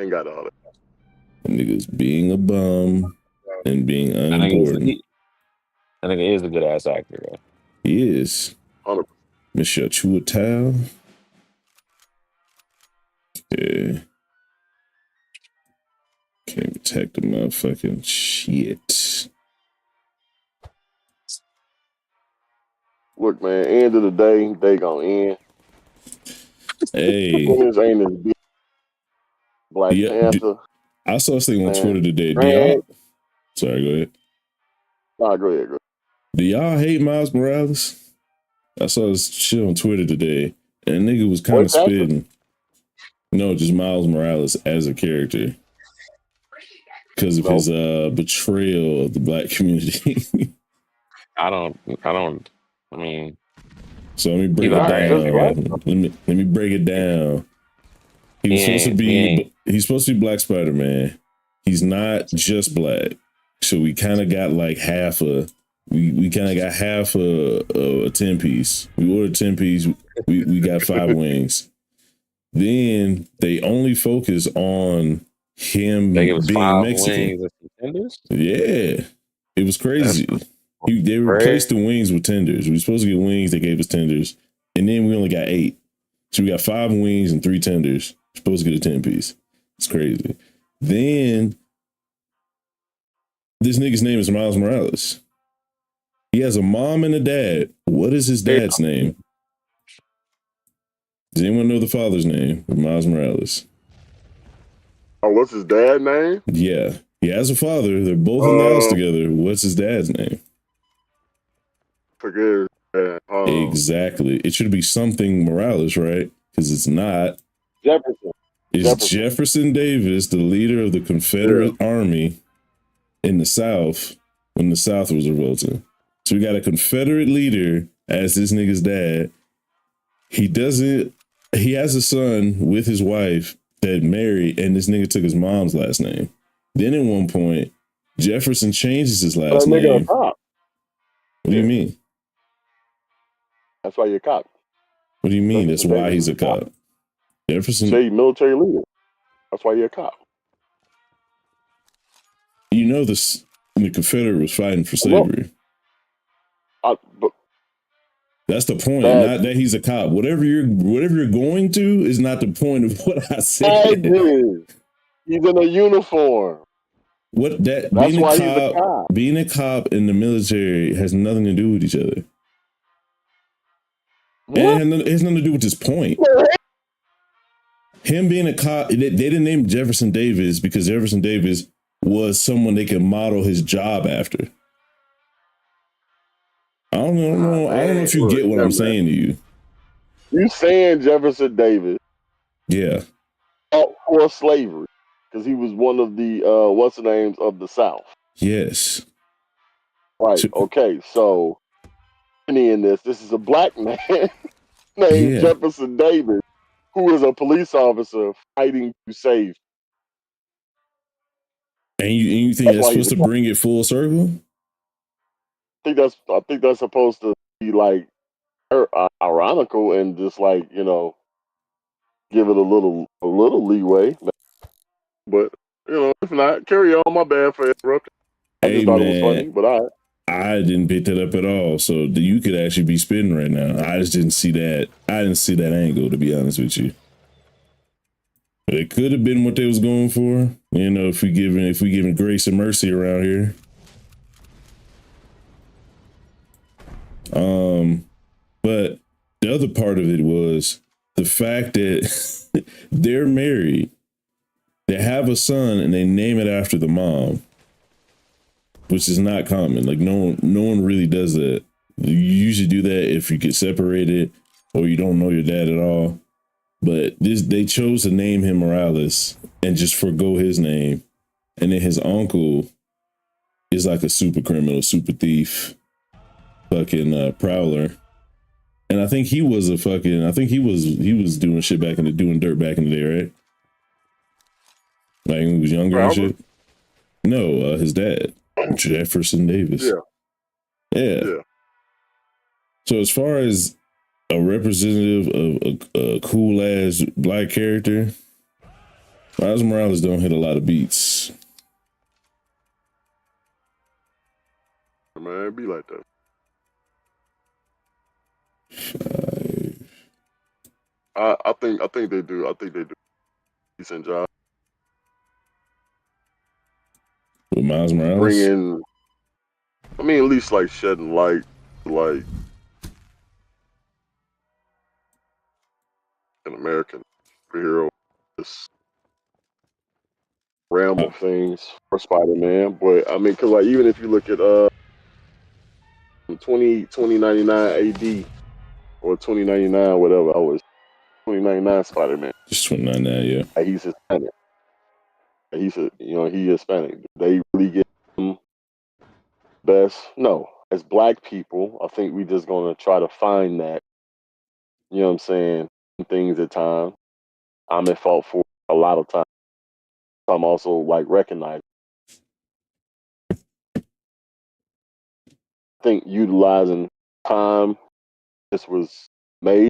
[SPEAKER 2] Ain't got all that.
[SPEAKER 1] Niggas being a bum and being unimportant.
[SPEAKER 3] I think he is a good ass actor, though.
[SPEAKER 1] He is.
[SPEAKER 2] 100%.
[SPEAKER 1] Mr. Chuatao. Yeah. Can't protect the motherfucking shit.
[SPEAKER 2] Look, man, end of the day, they gonna end.
[SPEAKER 1] Hey.
[SPEAKER 2] Ain't as big. Black Panther.
[SPEAKER 1] I saw this thing on Twitter today. Sorry, go ahead.
[SPEAKER 2] Nah, go ahead.
[SPEAKER 1] Do y'all hate Miles Morales? I saw this shit on Twitter today, and nigga was kind of spitting. No, just Miles Morales as a character. Because of his betrayal of the black community.
[SPEAKER 3] I mean,
[SPEAKER 1] so let me break it down. Let me break it down. He's supposed to be Black Spider-Man. He's not just black. So we kind of got like half a 10-piece. We ordered 10-piece. We got 5 wings. Then they only focus on him being Mexican. Yeah, it was crazy. They replaced the wings with tenders. We were supposed to get wings. They gave us tenders, and then we only got 8. So we got 5 wings and 3 tenders. We're supposed to get a 10-piece. It's crazy. Then this nigga's name is Miles Morales. He has a mom and a dad. What is his dad's name? Does anyone know the father's name of Miles Morales?
[SPEAKER 2] Oh, what's his dad's name?
[SPEAKER 1] Yeah, he has a father. They're both in the house together. What's his dad's name?
[SPEAKER 2] Forget his dad.
[SPEAKER 1] Exactly. It should be something Morales, right? Because it's not.
[SPEAKER 2] Jefferson.
[SPEAKER 1] It's Jefferson Davis, the leader of the Confederate Army in the South when the South was revolting. So we got a Confederate leader as this nigga's dad. He has a son with his wife that married, and this nigga took his mom's last name. Then at one point, Jefferson changes his last name. What do you mean?
[SPEAKER 2] That's why you're a cop.
[SPEAKER 1] What do you mean? That's why he's a cop. Jefferson.
[SPEAKER 2] Say military leader. That's why you're a cop.
[SPEAKER 1] You know this. The Confederate was fighting for slavery.
[SPEAKER 2] But
[SPEAKER 1] that's the point. Not that he's a cop. Whatever you're going to is not the point of what I said.
[SPEAKER 2] He's in a uniform.
[SPEAKER 1] What that that's being a cop, being a cop in the military has nothing to do with each other. What? And it has nothing to do with this point. Him being a cop, they didn't name Jefferson Davis because Jefferson Davis was someone they could model his job after. I don't know if you get what I'm saying to you.
[SPEAKER 2] You saying Jefferson Davis?
[SPEAKER 1] Yeah.
[SPEAKER 2] For slavery, because he was one of the what's the names of the South.
[SPEAKER 1] Yes.
[SPEAKER 2] Right. Okay. So, in this is a black man named Jefferson Davis, who is a police officer fighting to save.
[SPEAKER 1] And you think that's supposed to bring it full circle?
[SPEAKER 2] I think that's supposed to be like ironical and just like, you know, give it a little leeway. But you know, if not, carry on. My bad for interrupting. I just thought it was funny, but
[SPEAKER 1] I didn't pick that up at all. So you could actually be spitting right now. I just didn't see that. I didn't see that angle, to be honest with you. But it could have been what they was going for. You know, if we giving grace and mercy around here. But the other part of it was the fact that they're married, they have a son, and they name it after the mom, which is not common. Like no one really does that. You usually do that if you get separated or you don't know your dad at all. But they chose to name him Morales and just forgo his name. And then his uncle is like a super criminal, super thief, fucking prowler. And I think he was he was doing shit doing dirt back in the day, right? Like when he was younger and shit. No, his dad, Jefferson Davis. Yeah. So as far as a representative of a cool ass black character, Miles Morales don't hit a lot of beats.
[SPEAKER 2] Man, it be like that.
[SPEAKER 1] 5.
[SPEAKER 2] I think they do. I think they do a decent job.
[SPEAKER 1] With Miles Morales?
[SPEAKER 2] Bringing, I mean, at least like shedding light, like an American superhero, this realm of things for Spider-Man. But I mean, because like even if you look at 2099 AD or 2099 whatever, I was 2099 Spider-Man.
[SPEAKER 1] Just 2099, yeah.
[SPEAKER 2] Like, he's Hispanic. He Hispanic. They really get him best. No, as black people, I think we just gonna try to find that. You know what I'm saying? Things at times. I'm at fault for a lot of times. I'm also like recognizing. I think utilizing time. This was made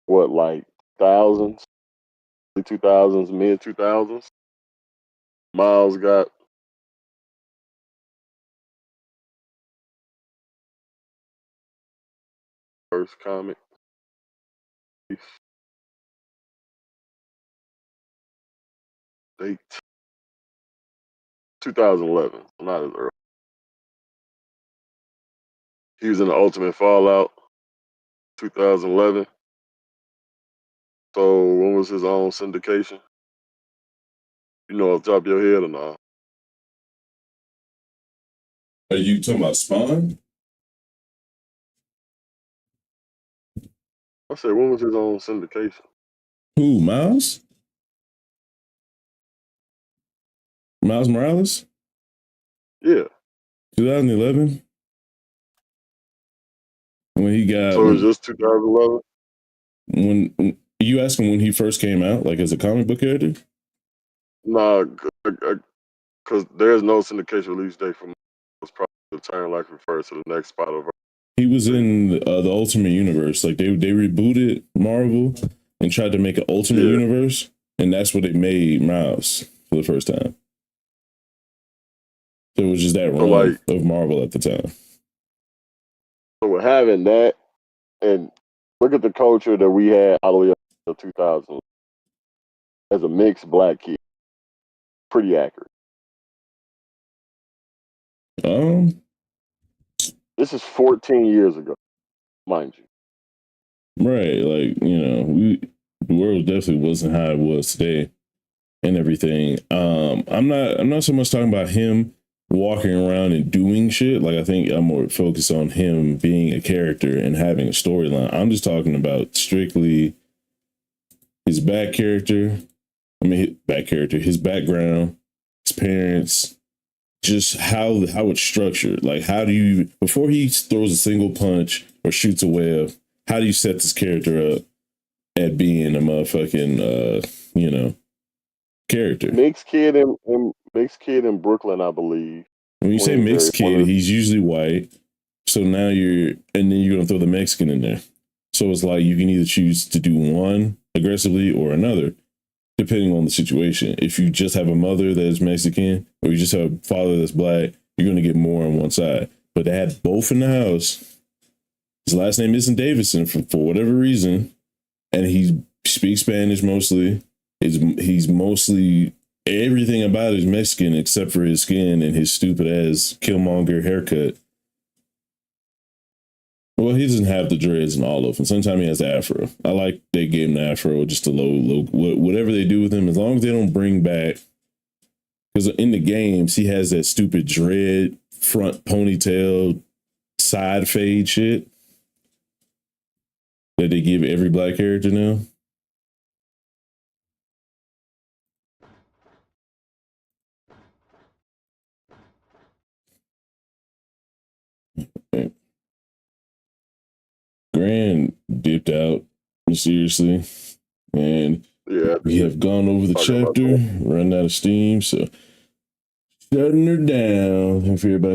[SPEAKER 2] like thousands, 2000s, mid 2000s. Miles got first comic. Date 2011, not as early. He was in the Ultimate Fallout, 2011. So when was his own syndication? You know, off the top of your head or not?
[SPEAKER 1] Are you talking about Spawn?
[SPEAKER 2] I said, when was his own syndication?
[SPEAKER 1] Who, Miles? Miles Morales?
[SPEAKER 2] Yeah.
[SPEAKER 1] 2011? When he got...
[SPEAKER 2] So it was just 2011?
[SPEAKER 1] When you ask him when he first came out, like as a comic book character?
[SPEAKER 2] Nah, because there's no syndication release date for was probably the term like refers to the next Spider-Verse.
[SPEAKER 1] He was in the Ultimate Universe. Like they rebooted Marvel and tried to make an Ultimate Universe, and that's what they made Miles for the first time. So it was just that run of Marvel at the time.
[SPEAKER 2] So with having that, and look at the culture that we had all the way up to 2000 as a mixed black kid, pretty accurate. This is 14 years ago, mind you.
[SPEAKER 1] Right, like, you know, the world definitely wasn't how it was today and everything. I'm not so much talking about him walking around and doing shit. Like, I think I'm more focused on him being a character and having a storyline. I'm just talking about strictly his back character. His background, his parents, just how it's structured. Like, how do you, before he throws a single punch or shoots a web, how do you set this character up at being a motherfucking, character?
[SPEAKER 2] Mixed kid in Brooklyn, I believe.
[SPEAKER 1] When you say mixed kid, he's usually white. So now then you're going to throw the Mexican in there. So it's like you can either choose to do one aggressively or another, depending on the situation. If you just have a mother that is Mexican or you just have a father that's black, you're going to get more on one side. But they had both in the house. His last name isn't Davidson for whatever reason. And he speaks Spanish mostly. He's mostly, everything about it is Mexican except for his skin and his stupid ass Killmonger haircut. Well, he doesn't have the dreads in all of them. Sometimes he has the afro. I like they gave him the afro, just a low, whatever they do with him, as long as they don't bring back, because in the games, he has that stupid dread, front ponytail, side fade shit that they give every black character now. Grant dipped out mysteriously, and we have gone over the chapter, run out of steam, so shutting her down. If you're about